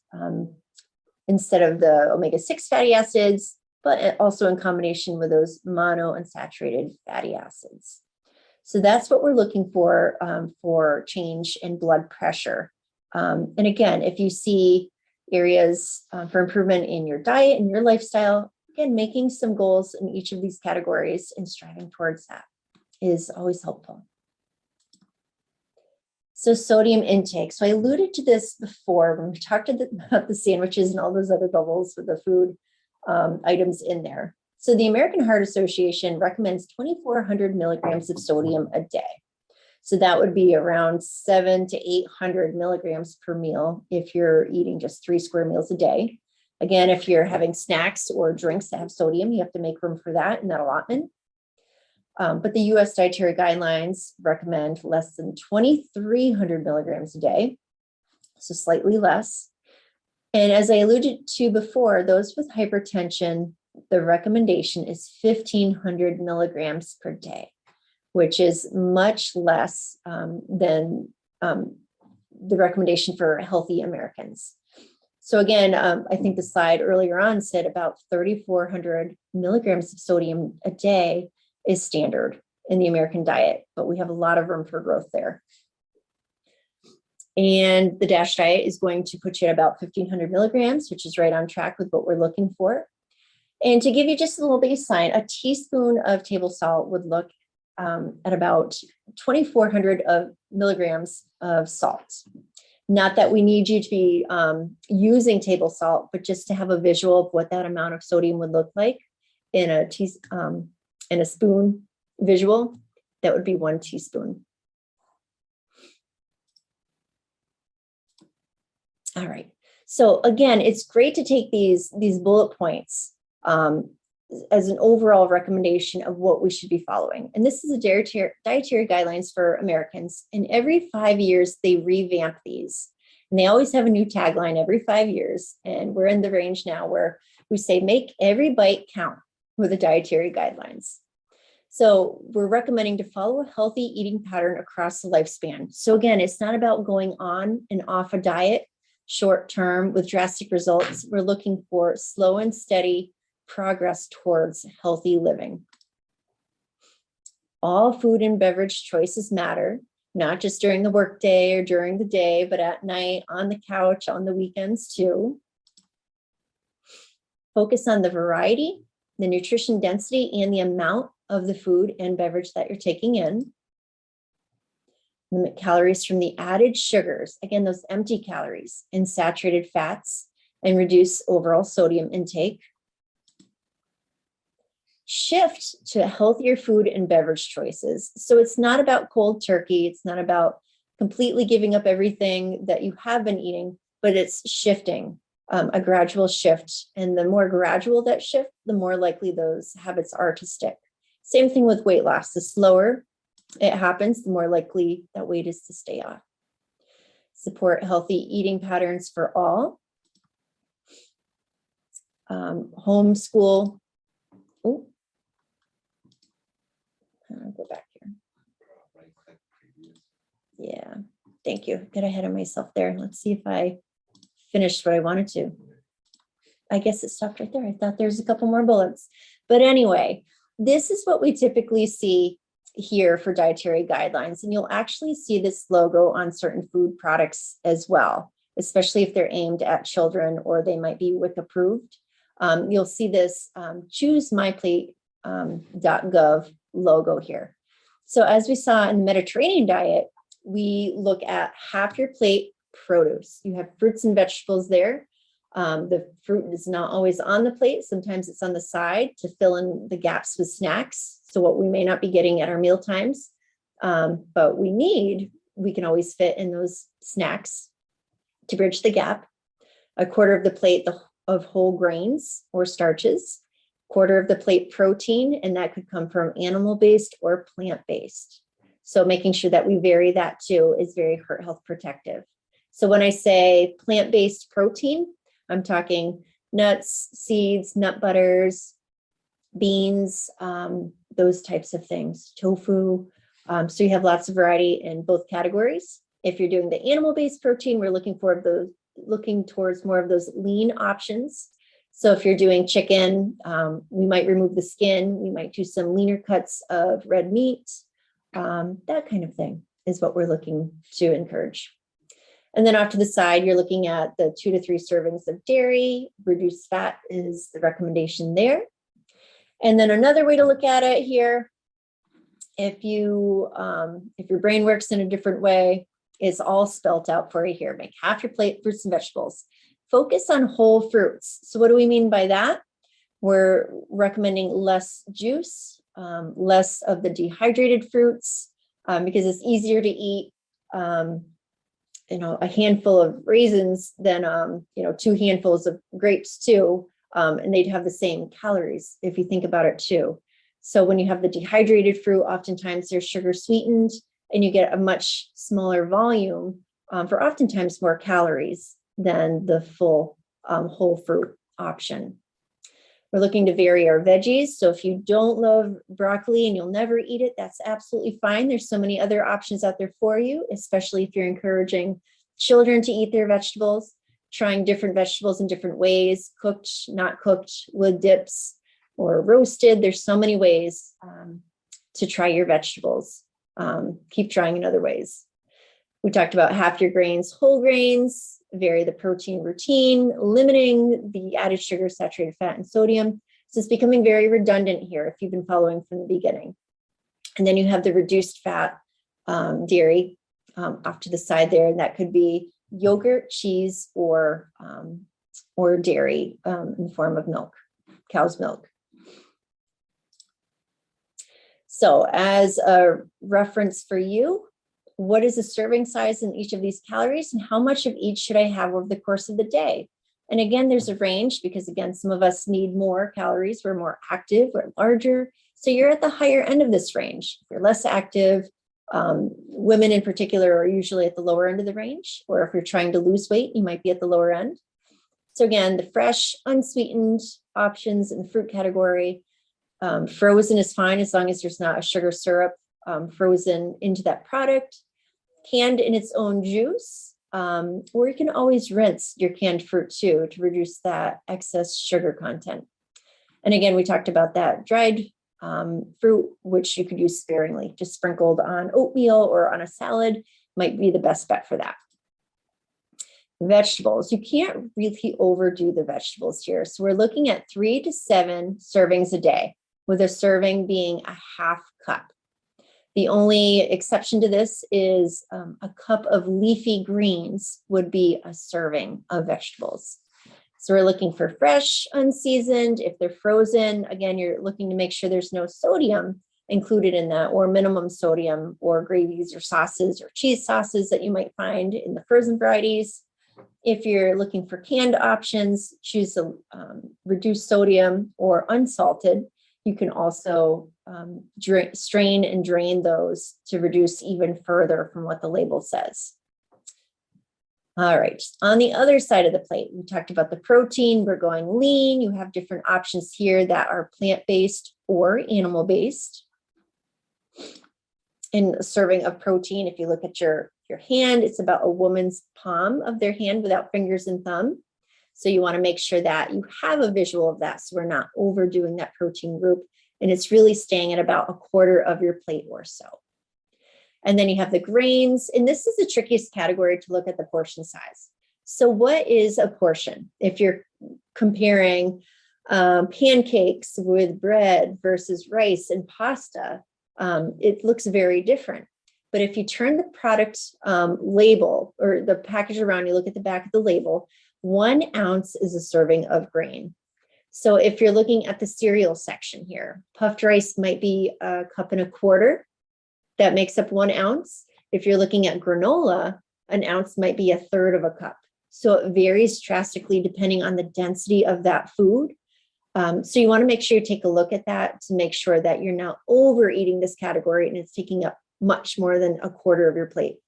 instead of the omega-6 fatty acids, but also in combination with those monounsaturated fatty acids. So that's what we're looking for change in blood pressure. And again, if you see areas for improvement in your diet and your lifestyle, again, making some goals in each of these categories and striving towards that is always helpful. So sodium intake. So I alluded to this before when we talked about the sandwiches and all those other bubbles with the food items in there. So the American Heart Association recommends 2,400 milligrams of sodium a day. So that would be around 700 to 800 milligrams per meal if you're eating just 3 square meals a day. Again, if you're having snacks or drinks that have sodium, you have to make room for that in that allotment. But the US Dietary Guidelines recommend less than 2,300 milligrams a day, so slightly less. And as I alluded to before, those with hypertension, the recommendation is 1,500 milligrams per day, which is much less than the recommendation for healthy Americans. So again, I think the slide earlier on said about 3,400 milligrams of sodium a day is standard in the American diet, but we have a lot of room for growth there. And the DASH diet is going to put you at about 1,500 milligrams, which is right on track with what we're looking for. And to give you just a little baseline, a teaspoon of table salt would look at about 2,400 of milligrams of salt. Not that we need you to be using table salt, but just to have a visual of what that amount of sodium would look like in a spoon visual. That would be 1 teaspoon. All right. So again, it's great to take these bullet points as an overall recommendation of what we should be following. And this is a dietary guidelines for Americans. And every 5 years, they revamp these. And they always have a new tagline every 5 years. And we're in the range now where we say, make every bite count with the dietary guidelines. So we're recommending to follow a healthy eating pattern across the lifespan. So again, it's not about going on and off a diet short term with drastic results. We're looking for slow and steady progress towards healthy living. All food and beverage choices matter, not just during the workday or during the day, but at night, on the couch, on the weekends too. Focus on the variety, the nutrition density, and the amount of the food and beverage that you're taking in. Limit calories from the added sugars, again, those empty calories, and saturated fats, and reduce overall sodium intake. Shift to healthier food and beverage choices. So it's not about cold turkey. It's not about completely giving up everything that you have been eating, but it's shifting, a gradual shift. And the more gradual that shift, the more likely those habits are to stick. Same thing with weight loss. The slower it happens, the more likely that weight is to stay off. Support healthy eating patterns for all. Homeschool. Oh, I'll go back here. Yeah, thank you. Get ahead of myself there. Let's see if I finished what I wanted to. I guess it stopped right there. I thought there's a couple more bullets. But anyway, this is what we typically see here for dietary guidelines. And you'll actually see this logo on certain food products as well, especially if they're aimed at children or they might be WIC approved. You'll see this choosemyplate.gov logo here. So as we saw in the Mediterranean diet, we look at half your plate produce. You have fruits and vegetables there. The fruit is not always on the plate. Sometimes it's on the side to fill in the gaps with snacks. So what we may not be getting at our meal times, but we can always fit in those snacks to bridge the gap. A quarter of the plate of whole grains or starches, quarter of the plate protein, and that could come from animal-based or plant-based. So making sure that we vary that too is very heart health protective. So when I say plant-based protein, I'm talking nuts, seeds, nut butters, beans, those types of things, tofu. So you have lots of variety in both categories. If you're doing the animal-based protein, we're looking towards more of those lean options. So if you're doing chicken, we might remove the skin. We might do some leaner cuts of red meat. That kind of thing is what we're looking to encourage. And then off to the side, you're looking at the 2 to 3 servings of dairy. Reduced fat is the recommendation there. And then another way to look at it here, if your brain works in a different way, it's all spelt out for you here. Make half your plate fruits and vegetables. Focus on whole fruits. So what do we mean by that? We're recommending less juice, less of the dehydrated fruits, because it's easier to eat a handful of raisins than 2 handfuls of grapes too, and they'd have the same calories if you think about it too. So when you have the dehydrated fruit, oftentimes they're sugar sweetened, and you get a much smaller volume for oftentimes more calories than the full whole fruit option. We're looking to vary our veggies. So if you don't love broccoli and you'll never eat it, that's absolutely fine. There's so many other options out there for you, especially if you're encouraging children to eat their vegetables, trying different vegetables in different ways, cooked, not cooked, with dips, or roasted. There's so many ways to try your vegetables. Keep trying in other ways. We talked about half your grains, whole grains, vary the protein routine, limiting the added sugar, saturated fat, and sodium. So it's becoming very redundant here if you've been following from the beginning. And then you have the reduced fat dairy off to the side there, and that could be yogurt, cheese, or dairy in the form of milk, cow's milk. So as a reference for you, what is the serving size in each of these calories, and how much of each should I have over the course of the day? And again, there's a range because, again, some of us need more calories. We're more active, we're larger. So you're at the higher end of this range. If you're less active, women in particular are usually at the lower end of the range, or if you're trying to lose weight, you might be at the lower end. So again, the fresh, unsweetened options in the fruit category, frozen is fine as long as there's not a sugar syrup frozen into that product. Canned in its own juice, or you can always rinse your canned fruit too to reduce that excess sugar content. And again, we talked about that dried fruit, which you could use sparingly, just sprinkled on oatmeal or on a salad might be the best bet for that. Vegetables, you can't really overdo the vegetables here. So we're looking at 3 to 7 servings a day, with a serving being a half cup. The only exception to this is a cup of leafy greens would be a serving of vegetables. So we're looking for fresh, unseasoned. If they're frozen, again, you're looking to make sure there's no sodium included in that, or minimum sodium, or gravies or sauces or cheese sauces that you might find in the frozen varieties. If you're looking for canned options, choose a reduced sodium or unsalted. You can also strain and drain those to reduce even further from what the label says. All right, on the other side of the plate, we talked about the protein. We're going lean. You have different options here that are plant-based or animal-based. In a serving of protein, if you look at your hand, it's about a woman's palm of their hand without fingers and thumb. So you want to make sure that you have a visual of that, so we're not overdoing that protein group, and it's really staying at about a quarter of your plate or so. And then you have the grains, and this is the trickiest category to look at the portion size. So what is a portion? If you're comparing pancakes with bread versus rice and pasta, it looks very different. But if you turn the product label or the package around, you look at the back of the label, 1 ounce is a serving of grain. So if you're looking at the cereal section here, puffed rice might be 1.25 cups. That makes up 1 ounce. If you're looking at granola, 1 ounce might be 1/3 cup. So it varies drastically depending on the density of that food. So you want to make sure you take a look at that to make sure that you're not overeating this category and it's taking up much more than a quarter of your plate.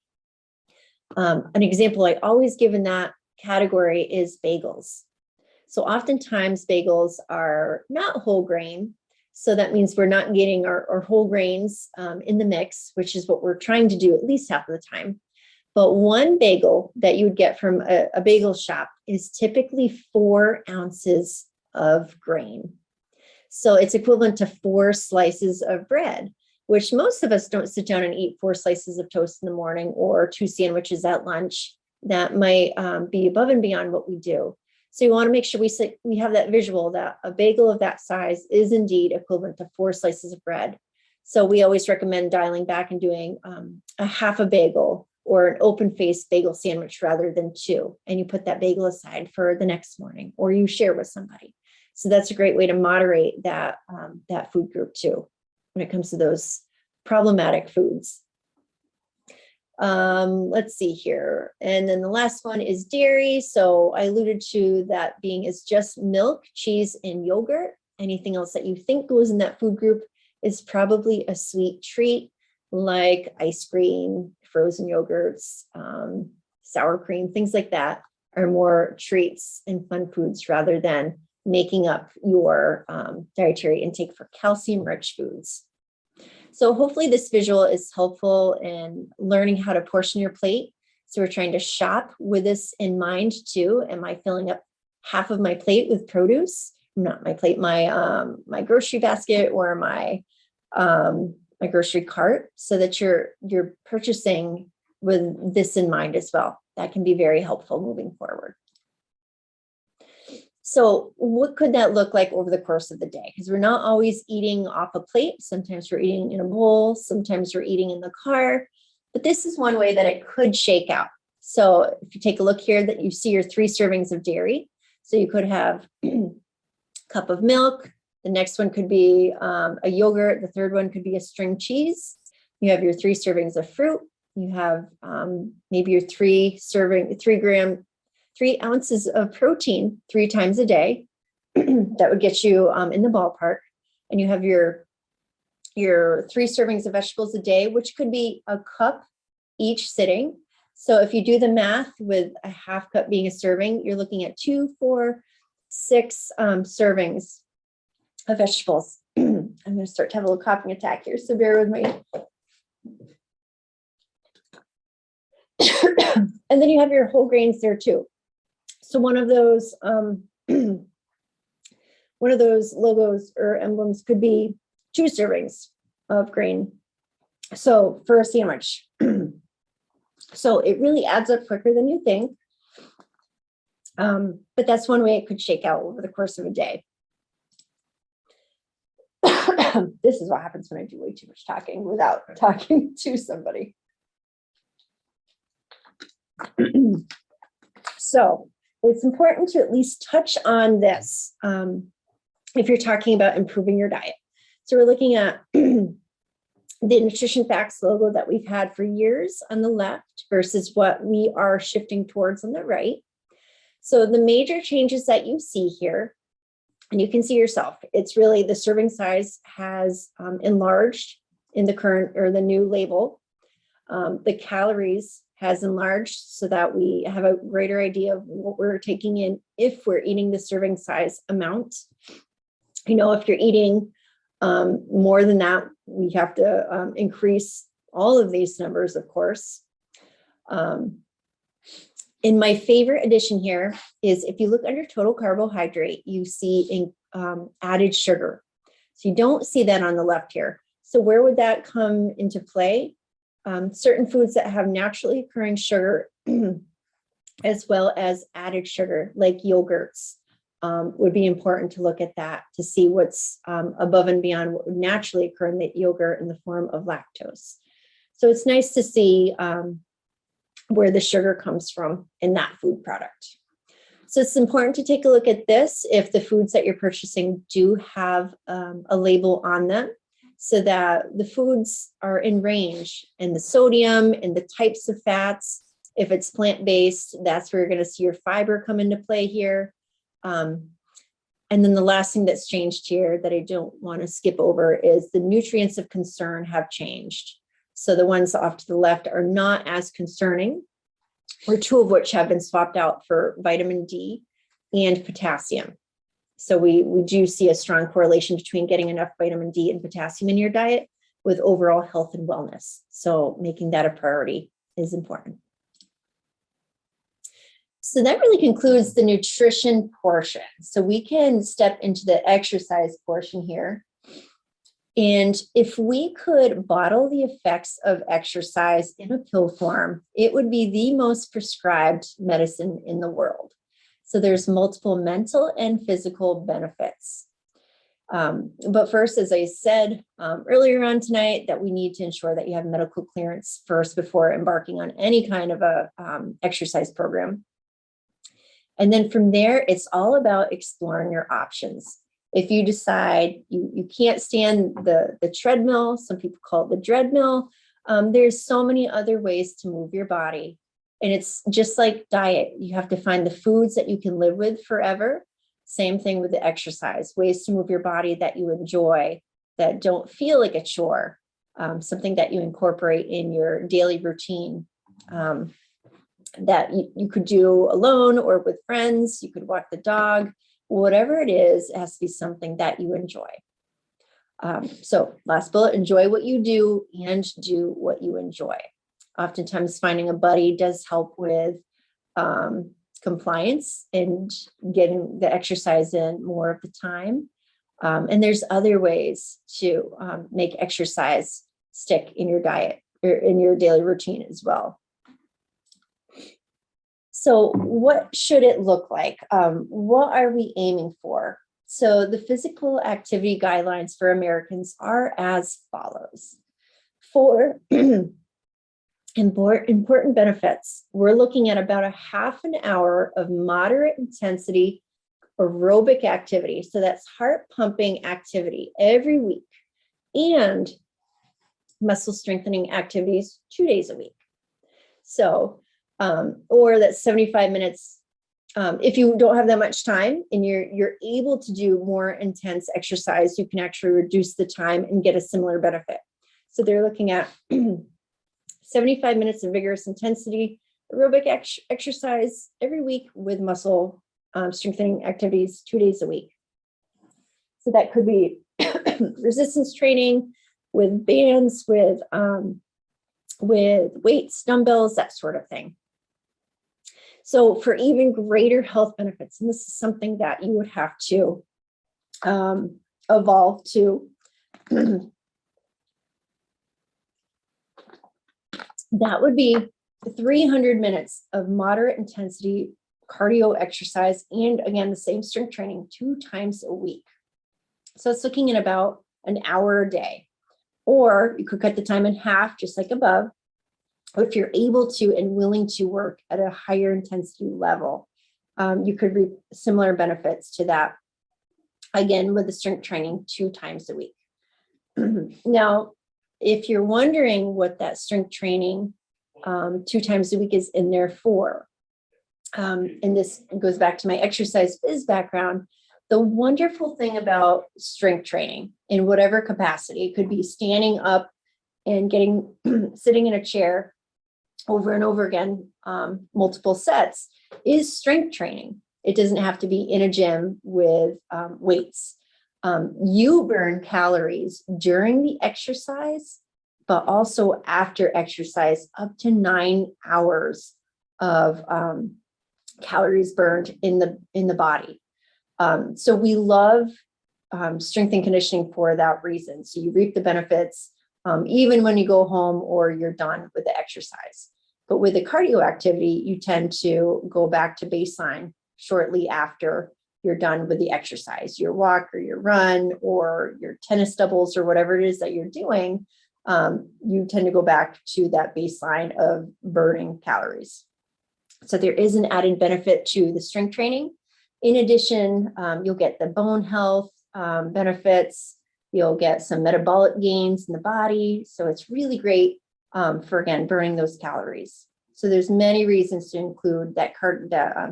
An example I always give in that category is bagels. So oftentimes bagels are not whole grain. So that means we're not getting our whole grains in the mix, which is what we're trying to do at least half of the time. But 1 bagel that you would get from a bagel shop is typically 4 ounces of grain. So it's equivalent to 4 slices of bread, which most of us don't sit down and eat 4 slices of toast in the morning or 2 sandwiches at lunch. That might be above and beyond what we do. So you want to make sure we have that visual that a bagel of that size is indeed equivalent to 4 slices of bread. So we always recommend dialing back and doing a half a bagel or an open-faced bagel sandwich rather than 2. And you put that bagel aside for the next morning, or you share with somebody. So that's a great way to moderate that food group too, when it comes to those problematic foods. Let's see here. And then the last one is dairy. So I alluded to that being is just milk, cheese, and yogurt. Anything else that you think goes in that food group is probably a sweet treat like ice cream, frozen yogurts, sour cream, things like that are more treats and fun foods rather than making up your dietary intake for calcium-rich foods. So hopefully this visual is helpful in learning how to portion your plate. So we're trying to shop with this in mind too. Am I filling up half of my plate with produce? Not my plate, my grocery basket or my grocery cart, so that you're purchasing with this in mind as well. That can be very helpful moving forward. So what could that look like over the course of the day? Because we're not always eating off a plate. Sometimes we're eating in a bowl. Sometimes we're eating in the car. But this is one way that it could shake out. So if you take a look here, that you see your 3 servings of dairy. So you could have a cup of milk. The next one could be a yogurt. The third one could be a string cheese. You have your 3 servings of fruit. You have maybe your 3 ounces of protein 3 times a day. That would get you in the ballpark. And you have your 3 servings of vegetables a day, which could be a cup each sitting. So if you do the math with a half cup being a serving, you're looking at 2, 4, 6 servings of vegetables. I'm going to start to have a little coughing attack here, so bear with me. And then you have your whole grains there too. So one of those logos or emblems could be 2 servings of grain. So for a sandwich. So it really adds up quicker than you think. But that's one way it could shake out over the course of a day. This is what happens when I do way too much talking without talking to somebody. So it's important to at least touch on this if you're talking about improving your diet. So we're looking at the Nutrition Facts logo that we've had for years on the left versus what we are shifting towards on the right. So the major changes that you see here, and you can see yourself, it's really the serving size has enlarged in the current or the new label. The calories has enlarged so that we have a greater idea of what we're taking in if we're eating the serving size amount. You know, if you're eating more than that, we have to increase all of these numbers, of course. And my favorite addition here is if you look under total carbohydrate, you see added sugar. So you don't see that on the left here. So where would that come into play? Certain foods that have naturally occurring sugar as well as added sugar, like yogurts, would be important to look at that to see what's above and beyond what would naturally occur in the yogurt in the form of lactose. So it's nice to see where the sugar comes from in that food product. So it's important to take a look at this if the foods that you're purchasing do have a label on them, so that the foods are in range, and the sodium and the types of fats. If it's plant-based, that's where you're going to see your fiber come into play here. And then the last thing that's changed here that I don't want to skip over is the nutrients of concern have changed. So the ones off to the left are not as concerning, or 2 of which have been swapped out for vitamin D and potassium. So we do see a strong correlation between getting enough vitamin D and potassium in your diet with overall health and wellness. So making that a priority is important. So that really concludes the nutrition portion. So we can step into the exercise portion here. And if we could bottle the effects of exercise in a pill form, it would be the most prescribed medicine in the world. So there's multiple mental and physical benefits. But first, as I said earlier on tonight, that we need to ensure that you have medical clearance first before embarking on any kind of a exercise program. And then from there, it's all about exploring your options. If you decide you can't stand the treadmill, some people call it the dreadmill, there's so many other ways to move your body. And it's just like diet. You have to find the foods that you can live with forever. Same thing with the exercise, ways to move your body that you enjoy, that don't feel like a chore, something that you incorporate in your daily routine, that you could do alone or with friends. You could walk the dog, whatever it is, it has to be something that you enjoy. So last bullet, enjoy what you do and do what you enjoy. Oftentimes finding a buddy does help with compliance and getting the exercise in more of the time. And there's other ways to make exercise stick in your diet or in your daily routine as well. So what should it look like? What are we aiming for? So the physical activity guidelines for Americans are as follows. For important benefits, we're looking at about a half an hour of moderate intensity aerobic activity. So that's heart pumping activity every week, and muscle strengthening activities 2 days a week. So, or that's 75 minutes. If you don't have that much time and you're able to do more intense exercise, you can actually reduce the time and get a similar benefit. So they're looking at 75 minutes of vigorous intensity aerobic exercise every week with muscle strengthening activities 2 days a week. So that could be resistance training with bands, with weights, dumbbells, that sort of thing. So for even greater health benefits, and this is something that you would have to evolve to, that would be 300 minutes of moderate intensity cardio exercise, and again, the same strength training 2 times a week. So it's looking at about an hour a day, or you could cut the time in half, just like above, if you're able to and willing to work at a higher intensity level. You could reap similar benefits to that, again, with the strength training 2 times a week. Now, if you're wondering what that strength training 2 times a week is in there for, and this goes back to my exercise phys background, the wonderful thing about strength training in whatever capacity, it could be standing up and sitting in a chair over and over again, multiple sets, is strength training. It doesn't have to be in a gym with weights. You burn calories during the exercise, but also after exercise, up to 9 hours of calories burned in the body. So we love strength and conditioning for that reason. So you reap the benefits even when you go home or you're done with the exercise. But with the cardio activity, you tend to go back to baseline shortly after you're done with the exercise, your walk or your run or your tennis doubles or whatever it is that you're doing. You tend to go back to that baseline of burning calories. So there is an added benefit to the strength training. In addition, you'll get the bone health benefits. You'll get some metabolic gains in the body. So it's really great for, again, burning those calories. So there's many reasons to include that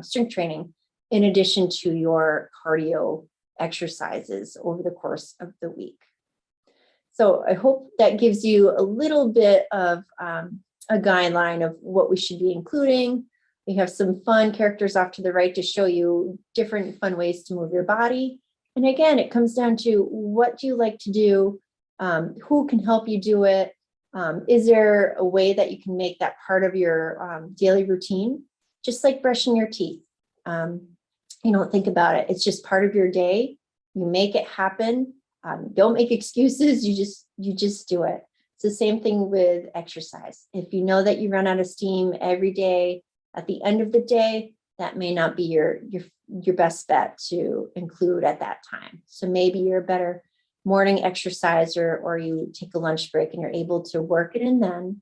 strength training in addition to your cardio exercises over the course of the week. So I hope that gives you a little bit of a guideline of what we should be including. We have some fun characters off to the right to show you different fun ways to move your body. And again, it comes down to what do you like to do? Who can help you do it? Is there a way that you can make that part of your daily routine? Just like brushing your teeth. You don't think about it. It's just part of your day. You make it happen. Don't make excuses. You just do it. It's the same thing with exercise. If you know that you run out of steam every day, at the end of the day, that may not be your best bet to include at that time. So maybe you're a better morning exerciser, or you take a lunch break and you're able to work it in then.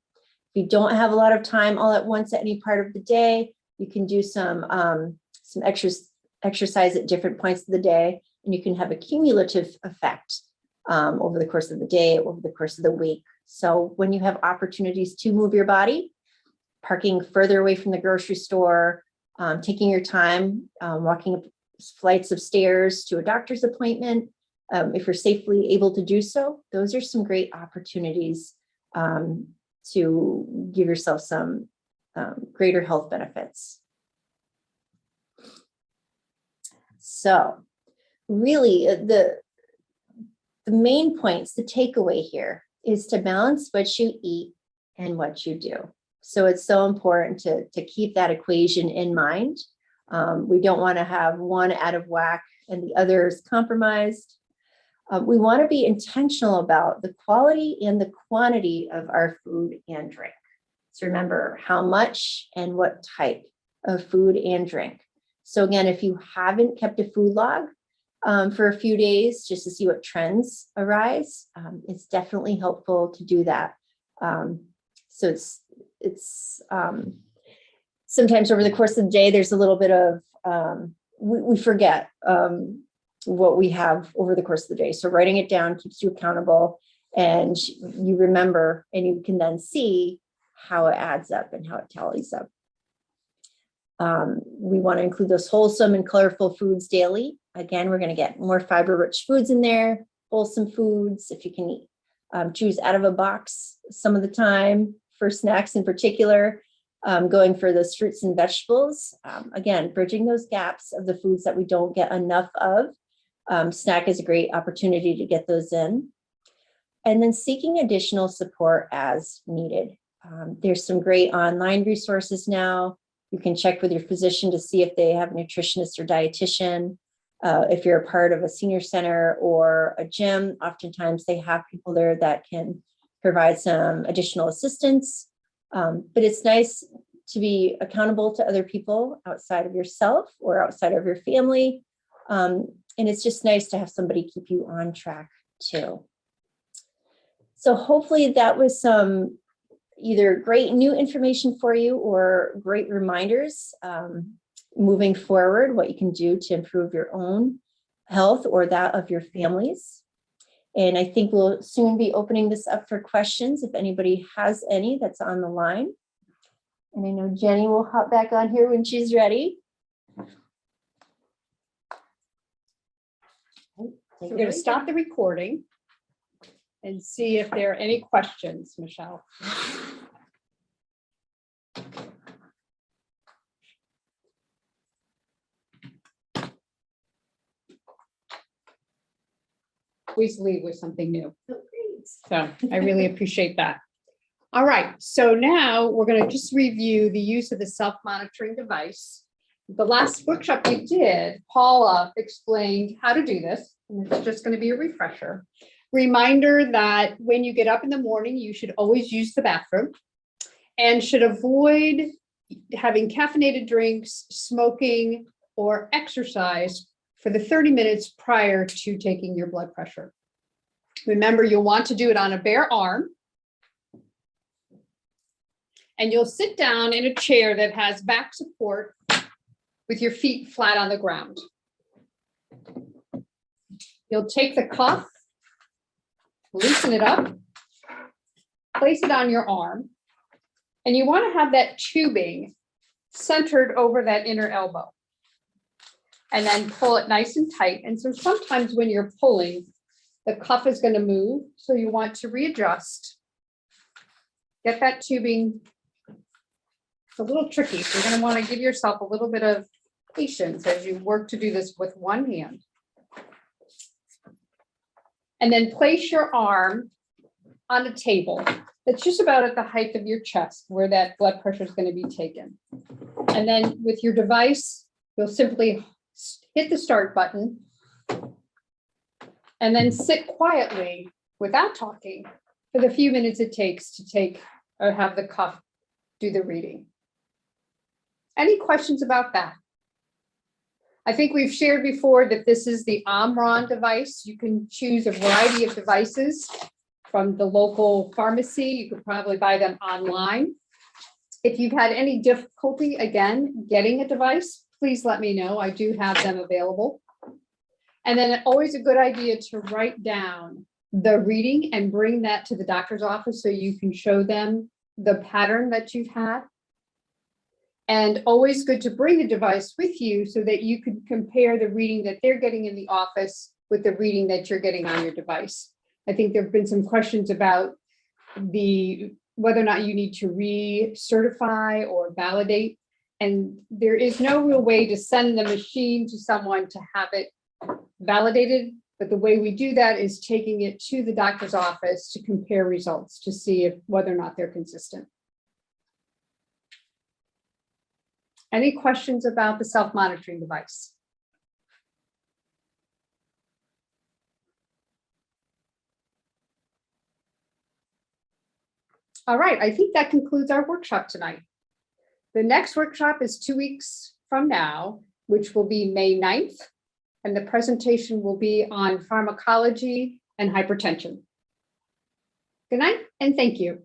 If you don't have a lot of time all at once at any part of the day, you can do some exercise at different points of the day, and you can have a cumulative effect over the course of the day, over the course of the week. So when you have opportunities to move your body, parking further away from the grocery store, taking your time, walking up flights of stairs to a doctor's appointment, if you're safely able to do so, those are some great opportunities to give yourself some greater health benefits. So really the main points, the takeaway here is to balance what you eat and what you do. So it's so important to keep that equation in mind. We don't want to have one out of whack and the others compromised. We want to be intentional about the quality and the quantity of our food and drink. So remember how much and what type of food and drink. So again, if you haven't kept a food log for a few days, just to see what trends arise, it's definitely helpful to do that. So it's sometimes over the course of the day, there's a little bit of, we forget what we have over the course of the day. So writing it down keeps you accountable, and you remember, and you can then see how it adds up and how it tallies up. We want to include those wholesome and colorful foods daily. Again, we're going to get more fiber-rich foods in there, wholesome foods, if you can eat, choose out of a box some of the time for snacks in particular, going for those fruits and vegetables. Again, bridging those gaps of the foods that we don't get enough of. Snack is a great opportunity to get those in. And then seeking additional support as needed. There's some great online resources now. You can check with your physician to see if they have a nutritionist or dietitian. If you're a part of a senior center or a gym, oftentimes they have people there that can provide some additional assistance. But it's nice to be accountable to other people outside of yourself or outside of your family. And it's just nice to have somebody keep you on track too. So hopefully that was some either great new information for you or great reminders moving forward, what you can do to improve your own health or that of your families. And I think we'll soon be opening this up for questions if anybody has any that's on the line. And I know Jenny will hop back on here when she's ready. We're going to stop the recording and see if there are any questions, Michelle. Please leave with something new. So I really appreciate that. All right, so now we're going to just review the use of the self-monitoring device. The last workshop we did, Paula explained how to do this, and it's just going to be a refresher. Reminder that when you get up in the morning, you should always use the bathroom and should avoid having caffeinated drinks, smoking, or exercise for the 30 minutes prior to taking your blood pressure. Remember, you'll want to do it on a bare arm. And you'll sit down in a chair that has back support with your feet flat on the ground. You'll take the cuff, loosen it up, place it on your arm, and you want to have that tubing centered over that inner elbow. And then pull it nice and tight. And so sometimes when you're pulling, the cuff is going to move. So you want to readjust. Get that tubing. It's a little tricky. So you're going to want to give yourself a little bit of patience as you work to do this with one hand. And then place your arm on a table that's just about at the height of your chest where that blood pressure is going to be taken. And then with your device, you'll simply hit the start button and then sit quietly without talking for the few minutes it takes to take or have the cuff do the reading. Any questions about that? I think we've shared before that this is the Omron device. You can choose a variety of devices from the local pharmacy. You could probably buy them online. If you've had any difficulty, again, getting a device, please let me know. I do have them available. And then always a good idea to write down the reading and bring that to the doctor's office so you can show them the pattern that you've had. And always good to bring the device with you so that you can compare the reading that they're getting in the office with the reading that you're getting on your device. I think there have been some questions about whether or not you need to re-certify or validate. And there is no real way to send the machine to someone to have it validated. But the way we do that is taking it to the doctor's office to compare results to see whether or not they're consistent. Any questions about the self-monitoring device? All right, I think that concludes our workshop tonight. The next workshop is 2 weeks from now, which will be May 9th. And the presentation will be on pharmacology and hypertension. Good night and thank you.